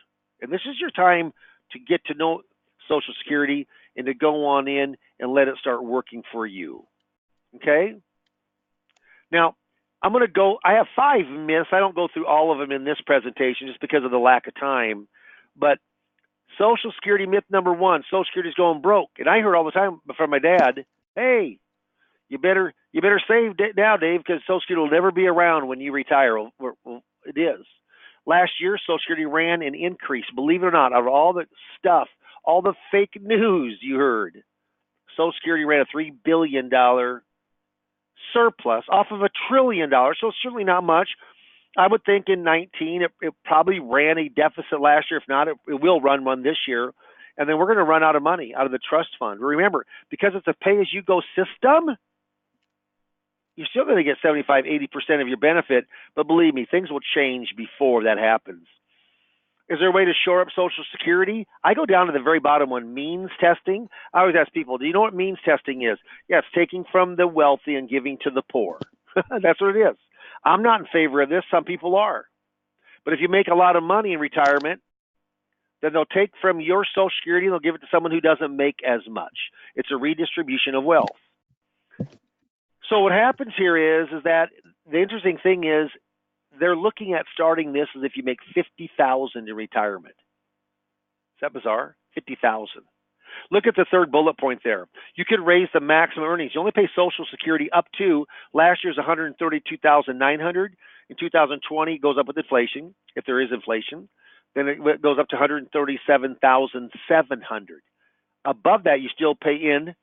And this is your time to get to know Social Security and to go on in and let it start working for you. Okay? Now, I'm going to go, I have 5 myths. I don't go through all of them in this presentation just because of the lack of time. But Social Security myth number 1, Social Security is going broke. And I heard all the time from my dad, hey, you better save now, Dave, because Social Security will never be around when you retire. Well, it is. Last year, Social Security ran an increase, believe it or not, out of all the stuff, all the fake news you heard. Social Security ran a $3 billion surplus off of $1 trillion, so it's certainly not much. I would think in 19, it probably ran a deficit last year. If not, it will run one this year. And then we're going to run out of money out of the trust fund. Remember, because it's a pay-as-you-go system, you're still going to get 75, 80% of your benefit. But believe me, things will change before that happens. Is there a way to shore up Social Security? I go down to the very bottom one, means testing. I always ask people, do you know what means testing is? Yeah, it's taking from the wealthy and giving to the poor. That's what it is. I'm not in favor of this. Some people are. But if you make a lot of money in retirement, then they'll take from your Social Security and they'll give it to someone who doesn't make as much. It's a redistribution of wealth. So what happens here is that the interesting thing is they're looking at starting this as if you make $50,000 in retirement. Is that bizarre? $50,000. Look at the third bullet point there. You could raise the maximum earnings. You only pay Social Security up to last year's $132,900. In 2020, it goes up with inflation, if there is inflation. Then it goes up to 137,700. Above that, you still pay in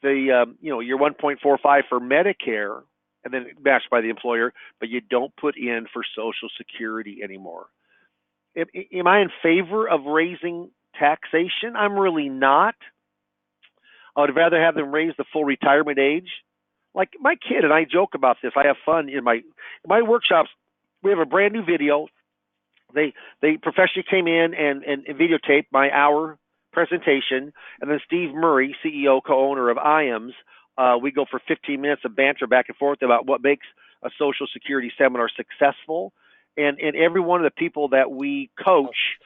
the your 1.45 for Medicare, and then matched by the employer, but you don't put in for Social Security anymore. Am I in favor of raising taxation? I'm really not. I would rather have them raise the full retirement age. Like my kid and I joke about this. I have fun in my workshops. We have a brand new video. They professionally came in and videotaped my hour presentation, and then Steve Murray, CEO, co-owner of IAMS, we go for 15 minutes of banter back and forth about what makes a Social Security seminar successful. And every one of the people that we coach,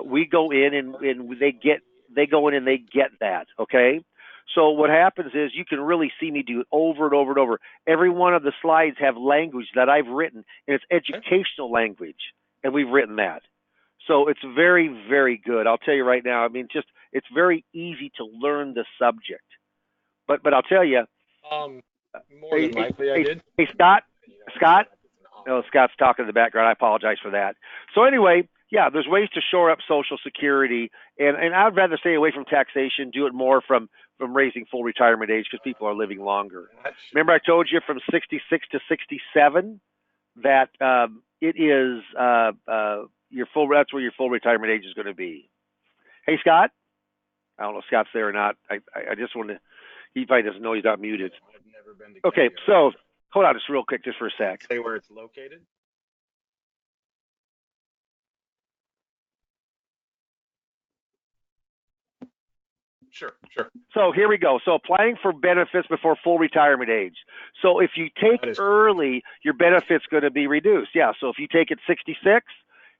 we go in and they go in and they get that. Okay. So what happens is you can really see me do it over and over and over. Every one of the slides have language that I've written, and it's educational language, and we've written that. So it's very, very good. I'll tell you right now. I mean, it's very easy to learn the subject. But I'll tell you. More than likely, I did. Hey, Scott. No, Scott's talking in the background. I apologize for that. So anyway, yeah, there's ways to shore up Social Security, and I'd rather stay away from taxation. Do it more from raising full retirement age because people are living longer. Remember, I told you from 66 to 67 that it is that's where your full retirement age is going to be. Hey, Scott. I don't know if Scott's there or not. I just want to. He probably doesn't know he's not muted. I've never been to okay, so hold on just real quick, just for a sec. Say where it's located. Sure. So here we go. So applying for benefits before full retirement age. So if you take early, your benefit's going to be reduced. Yeah. So if you take it 66,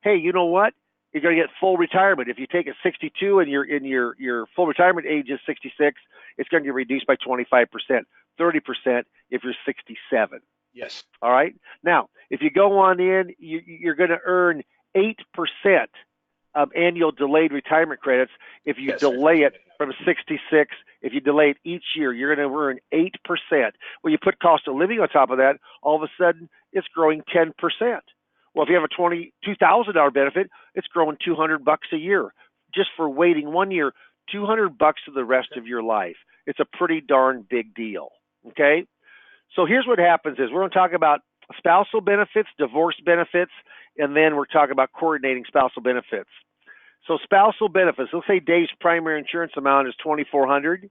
hey, you know what? You're going to get full retirement. If you take it 62 and your full retirement age is 66, it's going to get reduced by 25%, 30% if you're 67. Yes. All right. Now, if you go on in, you're going to earn 8% of annual delayed retirement credits if you delay it from 66. If you delay it each year, you're going to earn 8%. Well, you put cost of living on top of that, all of a sudden it's growing 10%. Well, if you have a $22,000 benefit, it's growing $200 a year just for waiting 1 year, $200 to the rest of your life. It's a pretty darn big deal. Okay. So here's what happens is we're going to talk about spousal benefits, divorce benefits, and then we're talking about coordinating spousal benefits. So spousal benefits, let's say Dave's primary insurance amount is $2,400,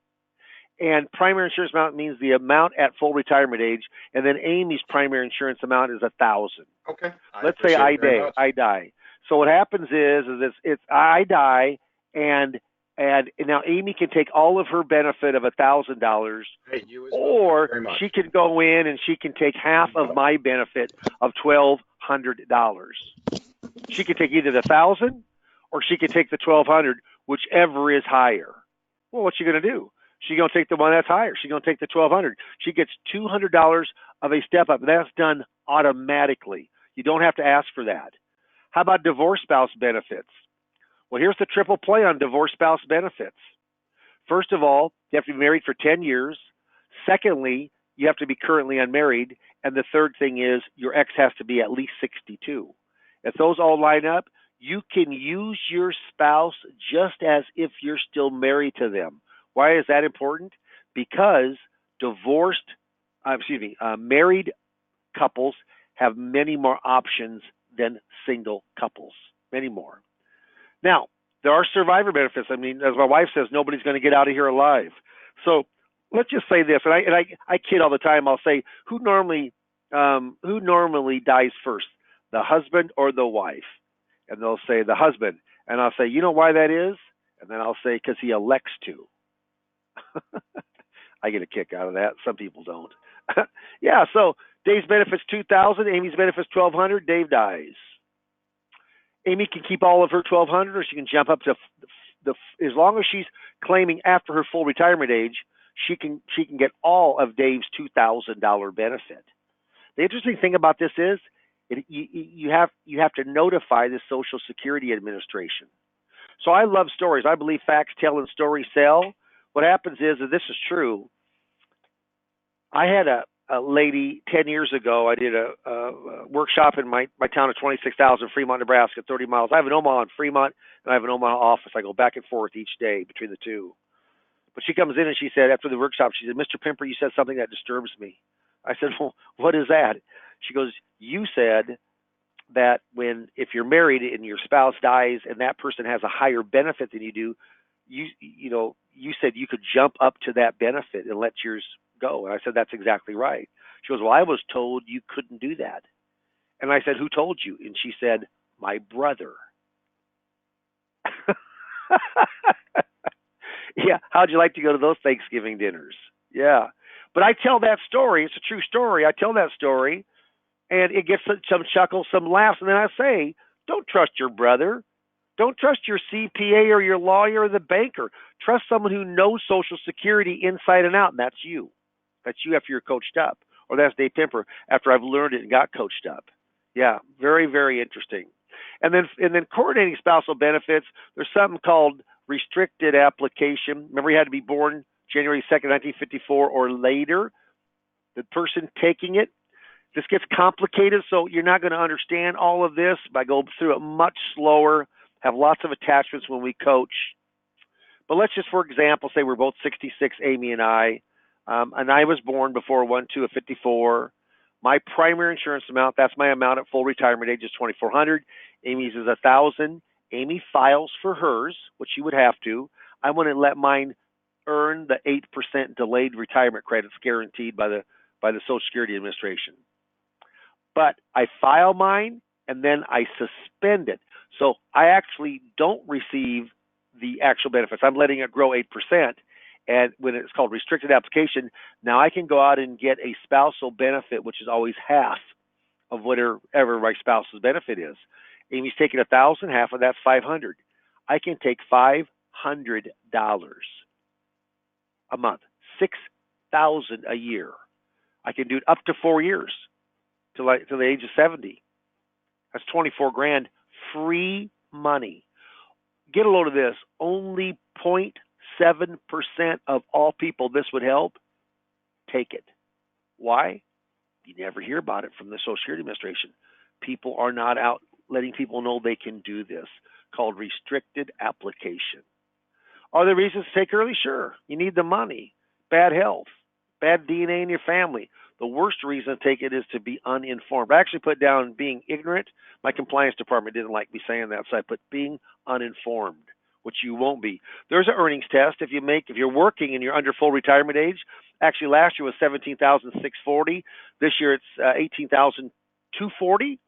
and primary insurance amount means the amount at full retirement age, and then Amy's primary insurance amount is $1,000. Okay. Let's say I die. So what happens is it's I die, and now Amy can take all of her benefit of $1,000, or she can go in and she can take half of my benefit of $1,200. She can take either the $1,000 or she can take the $1,200, whichever is higher. Well, what's she going to do? She's going to take the one that's higher. She's going to take the $1,200. She gets $200 of a step up. That's done automatically. You don't have to ask for that. How about divorce spouse benefits? Well, here's the triple play on divorce spouse benefits. First of all, you have to be married for 10 years. Secondly, you have to be currently unmarried. And the third thing is your ex has to be at least 62. If those all line up, you can use your spouse just as if you're still married to them. Why is that important? Because married couples have many more options than single couples, many more. Now, there are survivor benefits. I mean, as my wife says, nobody's going to get out of here alive. So let's just say this, and I kid all the time. I'll say, who normally dies first, the husband or the wife? And they'll say the husband. And I'll say, you know why that is? And then I'll say, because he elects to. I get a kick out of that. Some people don't. Yeah, so Dave's benefits $2,000, Amy's benefits $1,200, Dave dies. Amy can keep all of her $1,200, or she can jump up to as long as she's claiming after her full retirement age, she can get all of Dave's $2,000 benefit. The interesting thing about this is you have to notify the Social Security Administration. So I love stories. I believe facts tell and stories sell. What happens is, and this is true, I had a lady 10 years ago. I did a workshop in my town of 26,000, Fremont, Nebraska, 30 miles. I have an Omaha and Fremont, and I have an Omaha office. I go back and forth each day between the two. But she comes in and she said, after the workshop, she said, Mr. Pimper, you said something that disturbs me. I said, well, what is that? She goes, you said that if you're married and your spouse dies and that person has a higher benefit than you do, you said you could jump up to that benefit and let yours go. And I said, that's exactly right. She goes, well, I was told you couldn't do that. And I said, who told you? And she said, my brother. Yeah, how'd you like to go to those Thanksgiving dinners? Yeah. But I tell that story. It's a true story. I tell that story, and it gets some chuckles, some laughs, and then I say, don't trust your brother. Don't trust your CPA or your lawyer or the banker. Trust someone who knows Social Security inside and out, and that's you. That's you after you're coached up. Or that's Dave Pimper after I've learned it and got coached up. Yeah, very, very interesting. And then coordinating spousal benefits, there's something called restricted application. Remember, you had to be born January 2nd, 1954 or later. The person taking it, this gets complicated, so you're not going to understand all of this. I go through it much slower, have lots of attachments when we coach. But let's just, for example, say we're both 66, Amy and I was born before 1/2 of 54. My primary insurance amount, that's my amount at full retirement age, is $2,400. Amy's is $1,000. Amy files for hers, which she would have to. I want to let mine earn the 8% delayed retirement credits guaranteed by the Social Security Administration. But I file mine and then I suspend it. So I actually don't receive the actual benefits. I'm letting it grow 8%. And when it's called restricted application, now I can go out and get a spousal benefit, which is always half of whatever my spouse's benefit is. Amy's taking $1,000, half of that's $500. I can take $500 a month, $6,000 a year. I can do it up to 4 years till the age of 70. That's 24 grand free money. Get a load of this. Only 0.7% of all people this would help. Take it. Why? You never hear about it from the Social Security Administration. People are not out letting people know they can do this, called restricted application. Are there reasons to take early? Sure. You need the money, bad health, bad DNA in your family. The worst reason to take it is to be uninformed. I actually put down being ignorant. My compliance department didn't like me saying that, so I put being uninformed, which you won't be. There's an earnings test. If you're working and you're under full retirement age, actually last year was $17,640. This year it's $18,240.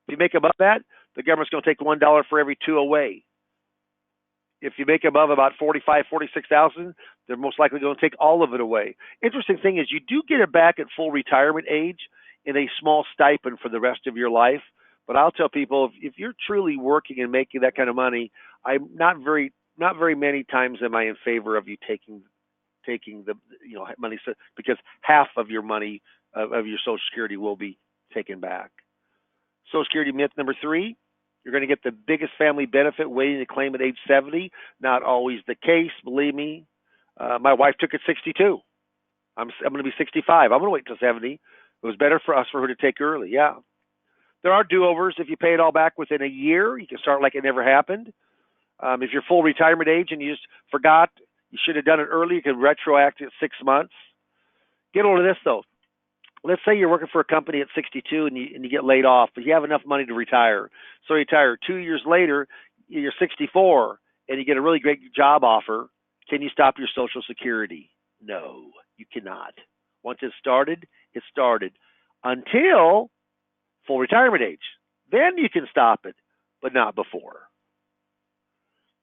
If you make above that, the government's going to take $1 for every two away. If you make above about 45, 46,000, they're most likely going to take all of it away. Interesting thing is you do get it back at full retirement age in a small stipend for the rest of your life. But I'll tell people, if you're truly working and making that kind of money, I'm not very many times am I in favor of you taking the money, because half of your money of your Social Security will be taken back. Social Security myth number 3. You're going to get the biggest family benefit waiting to claim at age 70. Not always the case, believe me. My wife took it 62. I'm going to be 65. I'm going to wait till 70. It was better for her to take early. Yeah. There are do-overs. If you pay it all back within a year, you can start like it never happened. If you're full retirement age and you just forgot, you should have done it early, you can retroact it 6 months. Get hold of this, though. Let's say you're working for a company at 62 and you get laid off, but you have enough money to retire. So you retire. 2 years later, you're 64 and you get a really great job offer. Can you stop your Social Security? No, you cannot. Once it's started, it's started until full retirement age. Then you can stop it, but not before.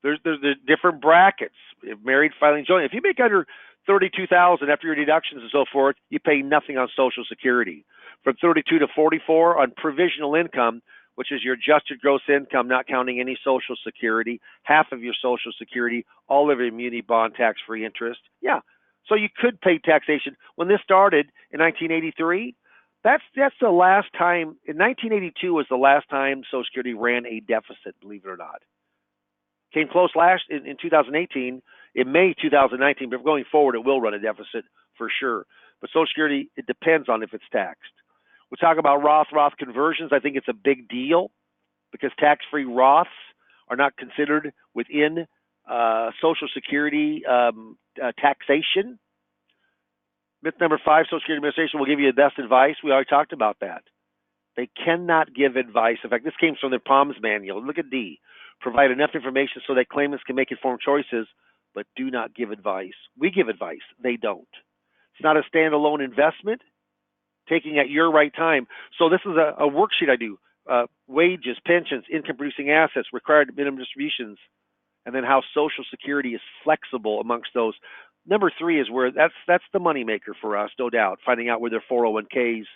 There's different brackets. If married, filing joint. If you make under $32,000 after your deductions and so forth, you pay nothing on Social Security. From 32 to 44 on provisional income, which is your adjusted gross income, not counting any Social Security, half of your Social Security, all of your immunity bond tax-free interest. Yeah, so you could pay taxation. When this started in 1983, that's the last time. In 1982 was the last time Social Security ran a deficit, believe it or not. Came close in 2018, in May 2019, but going forward, it will run a deficit for sure. but Social Security, it depends on if it's taxed. We talk about Roth conversions. I think it's a big deal because tax-free Roths are not considered within Social Security taxation. Myth number 5, Social Security Administration will give you the best advice. We already talked about that. They cannot give advice. In fact, this came from the POMS manual. Look at D. Provide enough information so that claimants can make informed choices, but do not give advice. We give advice. They don't. It's not a standalone investment. Taking at your right time. So this is a worksheet I do. Wages, pensions, income-producing assets, required minimum distributions, and then how Social Security is flexible amongst those. Number 3 is where that's the moneymaker for us, no doubt. Finding out where their 401ks,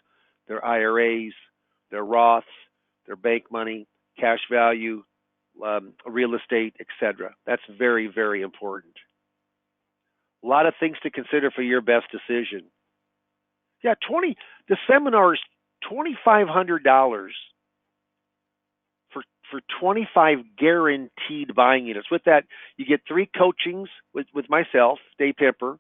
their IRAs, their Roths, their bank money, cash value, real estate, etc. That's very, very important. A lot of things to consider for your best decision. Yeah, the seminar is $2,500 for 25 guaranteed buying units. With that, you get 3 coachings with myself, Dave Pemper,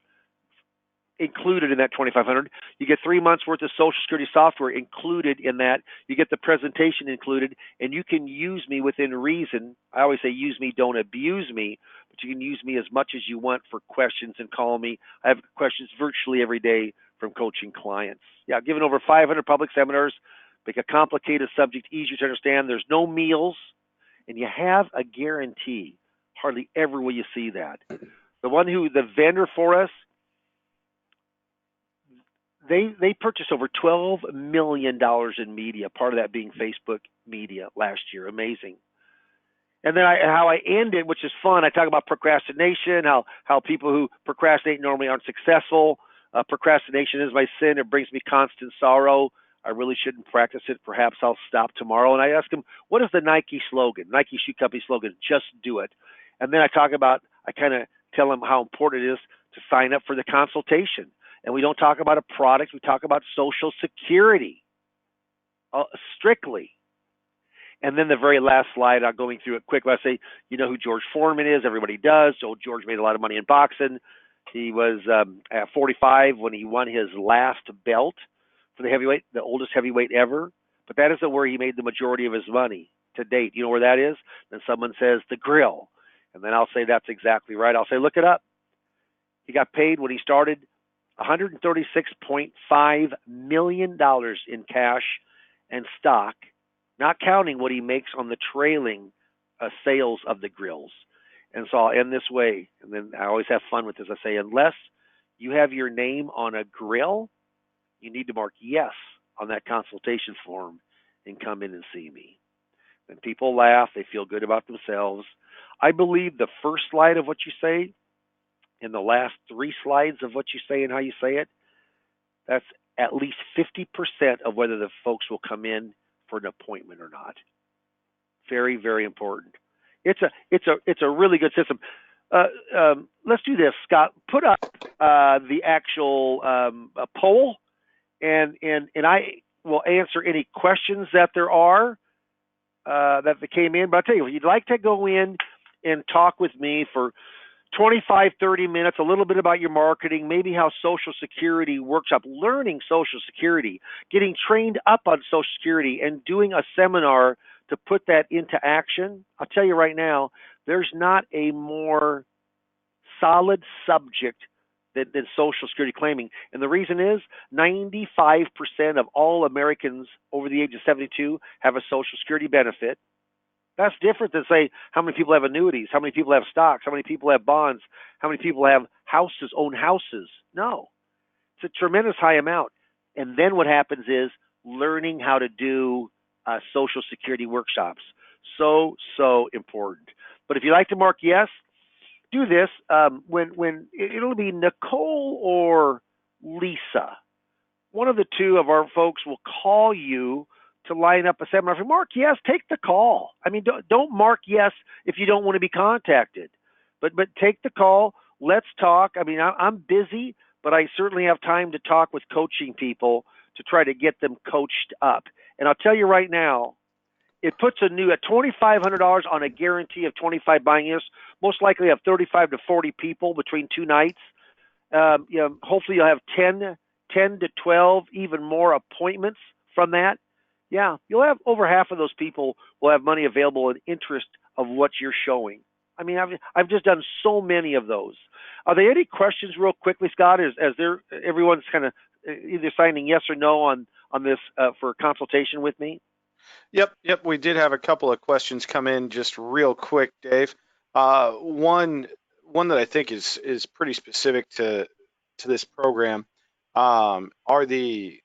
included in that $2,500. You get 3 months worth of Social Security software included in that. You get the presentation included, and you can use me within reason. I always say use me, don't abuse me, but you can use me as much as you want for questions and call me. I have questions virtually every day from coaching clients. Yeah, I've given over 500 public seminars, make a complicated subject easier to understand. There's no meals, and you have a guarantee. Hardly ever will you see that. The vendor for us, they purchased over $12 million in media, part of that being Facebook media last year. Amazing. And then how I end it, which is fun, I talk about procrastination, how people who procrastinate normally aren't successful. Procrastination is my sin. It brings me constant sorrow. I really shouldn't practice it. Perhaps I'll stop tomorrow. And I ask them, what is the Nike slogan, Nike Shoe Company slogan? Just do it. And then I kind of tell them how important it is to sign up for the consultation. And we don't talk about a product. We talk about Social Security strictly. And then the very last slide, I'm going through it quick. I say, you know who George Foreman is? Everybody does. So George made a lot of money in boxing. He was at 45 when he won his last belt for the heavyweight, the oldest heavyweight ever. But that isn't where he made the majority of his money to date. You know where that is? Then someone says the grill. And then I'll say that's exactly right. I'll say, look it up. He got paid when he started $136.5 million in cash and stock, not counting what he makes on the trailing sales of the grills. And so I'll end this way, and then I always have fun with this. I say, unless you have your name on a grill, you need to mark yes on that consultation form and come in and see me. And people laugh. They feel good about themselves. I believe the first slide of what you say and the last 3 slides of what you say and how you say it, that's at least 50% of whether the folks will come in for an appointment or not. Very, very important. It's a really good system. Let's do this, Scott. Put up the actual poll, and I will answer any questions that there are that came in. But I'll tell you, if you'd like to go in and talk with me for 25, 30 minutes, a little bit about your marketing, maybe how Social Security workshop, learning Social Security, getting trained up on Social Security, and doing a seminar to put that into action, I'll tell you right now, there's not a more solid subject than Social Security claiming. And the reason is 95% of all Americans over the age of 72 have a Social Security benefit. That's different than, say, how many people have annuities, how many people have stocks, how many people have bonds, how many people have houses, own houses. No, it's a tremendous high amount. And then what happens is learning how to do Social Security workshops. So important. But if you like to mark yes, do this. When it'll be Nicole or Lisa. One of the two of our folks will call you to line up a seminar. If you mark yes, take the call. I mean, don't mark yes if you don't want to be contacted. But take the call. Let's talk. I mean, I'm busy, but I certainly have time to talk with coaching people to try to get them coached up. And I'll tell you right now, it puts at $2,500 on a guarantee of 25 buying units. Most likely have 35 to 40 people between 2 nights. Hopefully you'll have 10 10 to 12, even more appointments from that, yeah, you'll have over half of those people will have money available in interest of what you're showing. I mean, I've just done so many of those. Are there any questions real quickly, Scott, as everyone's kind of either signing yes or no on this for consultation with me? Yep. We did have a couple of questions come in just real quick, Dave. One that I think is pretty specific to this program. Are the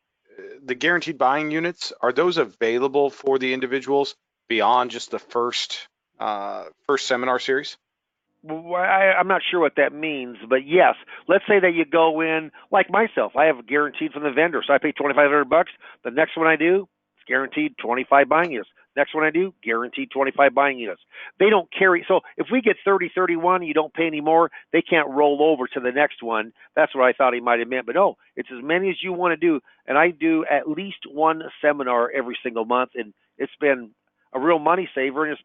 guaranteed buying units, are those available for the individuals beyond just the first seminar series? Well, I'm not sure what that means, but yes. Let's say that you go in, like myself, I have guaranteed from the vendor, so I pay $2,500. The next one I do, it's guaranteed 25 buying units. Next one I do, guaranteed 25 buying units. They don't carry. So if we get 30, 31, you don't pay any more, they can't roll over to the next one. That's what I thought he might have meant. But no, it's as many as you want to do. And I do at least one seminar every single month, and it's been a real money saver, and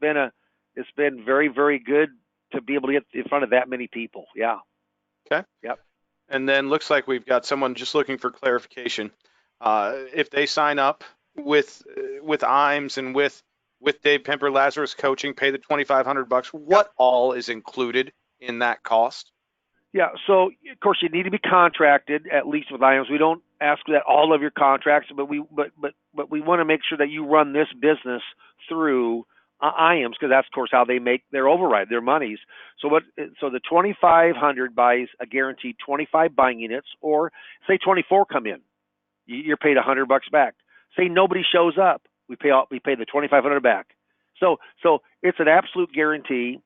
it's been very, very good to be able to get in front of that many people. Yeah. Okay. Yep. And then looks like we've got someone just looking for clarification. If they sign up with IMES and with Dave Pemper Lazarus Coaching, pay the $2,500, what all is included in that cost? Yeah. So of course you need to be contracted at least with IMES. We don't ask that all of your contracts, but we want to make sure that you run this business through IMES, because that's of course how they make their override, their monies. So the 2,500 buys a guaranteed 25 buying units, or say 24 come in, you're paid $100 back. Say nobody shows up, we pay the 2,500 back. So it's an absolute guarantee.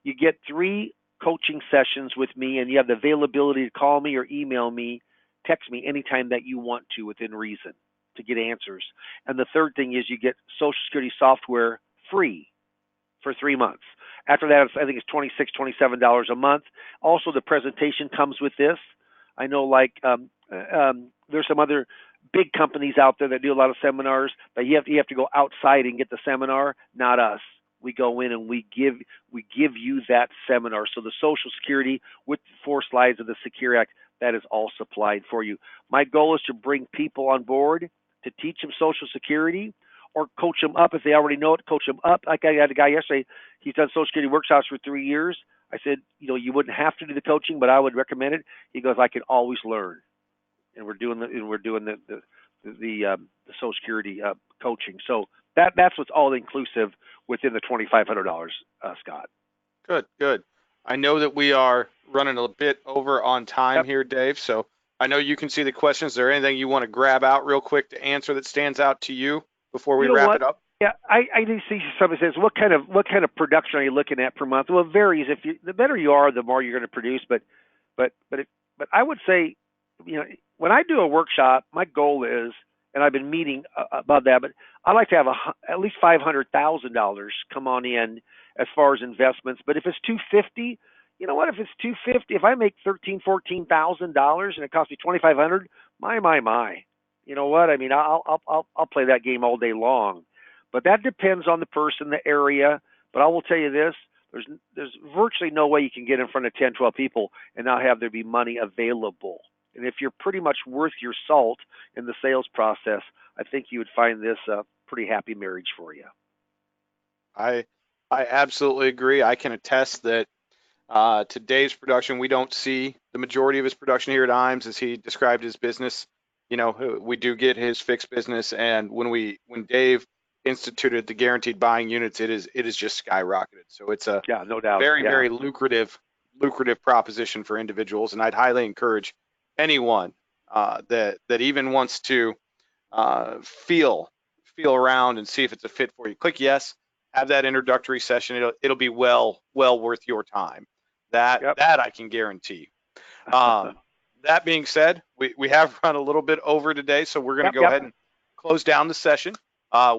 You get 3 coaching sessions with me, and you have the availability to call me or email me, text me anytime that you want to within reason to get answers. And the third thing is you get Social Security software free for 3 months. After that, I think it's $26, $27 a month. Also, the presentation comes with this. I know, like there's some other big companies out there that do a lot of seminars, but you have to go outside and get the seminar. Not us. We go in and we give you that seminar. So the Social Security with 4 slides of the Secure Act, that is all supplied for you. My goal is to bring people on board to teach them Social Security, or coach them up if they already know it. Coach them up. Like I had a guy yesterday, he's done Social Security workshops for 3 years. I said, you wouldn't have to do the coaching, but I would recommend it. He goes, I can always learn. And we're doing the Social Security coaching. So that's what's all inclusive within the $2,500, Scott. Good. I know that we are running a bit over on time here, Dave. So I know you can see the questions. Is there anything you want to grab out real quick to answer that stands out to you before we wrap it up? Yeah, I do see somebody says, what kind of production are you looking at per month? Well, it varies. The better you are, the more you're going to produce. But I would say, when I do a workshop, my goal is, and I've been meeting above that, but I like to have at least $500,000 come on in as far as investments. But if it's $250, you know what? If it's $250, if I make $14,000 and it costs me $2,500, my. You know what? I mean, I'll play that game all day long. But that depends on the person, the area. But I will tell you this, there's virtually no way you can get in front of 10, 12 people and not have there be money available. And if you're pretty much worth your salt in the sales process, I think you would find this a pretty happy marriage for you. I absolutely agree. I can attest that to Dave's production, we don't see the majority of his production here at IMES as he described his business. We do get his fixed business, and when Dave instituted the guaranteed buying units, it is just skyrocketed. So it's a no doubt, very lucrative proposition for individuals, and I'd highly encourage anyone that even wants to feel around and see if it's a fit for you. Click yes, have that introductory session. It'll be well worth your time. That I can guarantee. That being said, we have run a little bit over today, so we're going to go ahead and close down the session.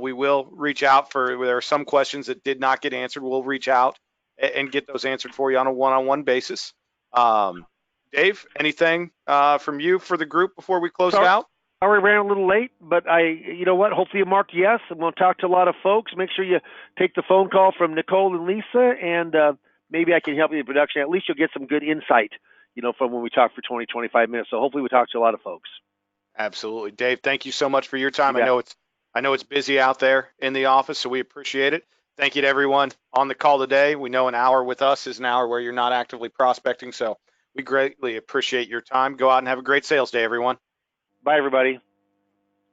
We will reach out there are some questions that did not get answered. We'll reach out and get those answered for you on a one-on-one basis. Dave, anything from you for the group before we close it out? I already ran a little late, but you know what? Hopefully you marked yes, and we'll talk to a lot of folks. Make sure you take the phone call from Nicole and Lisa, and maybe I can help you in production. At least you'll get some good insight, from when we talk for 20, 25 minutes. So hopefully we talk to a lot of folks. Absolutely. Dave, thank you so much for your time. You bet. I know it's busy out there in the office, so we appreciate it. Thank you to everyone on the call today. We know an hour with us is an hour where you're not actively prospecting, so we greatly appreciate your time. Go out and have a great sales day, everyone. Bye, everybody.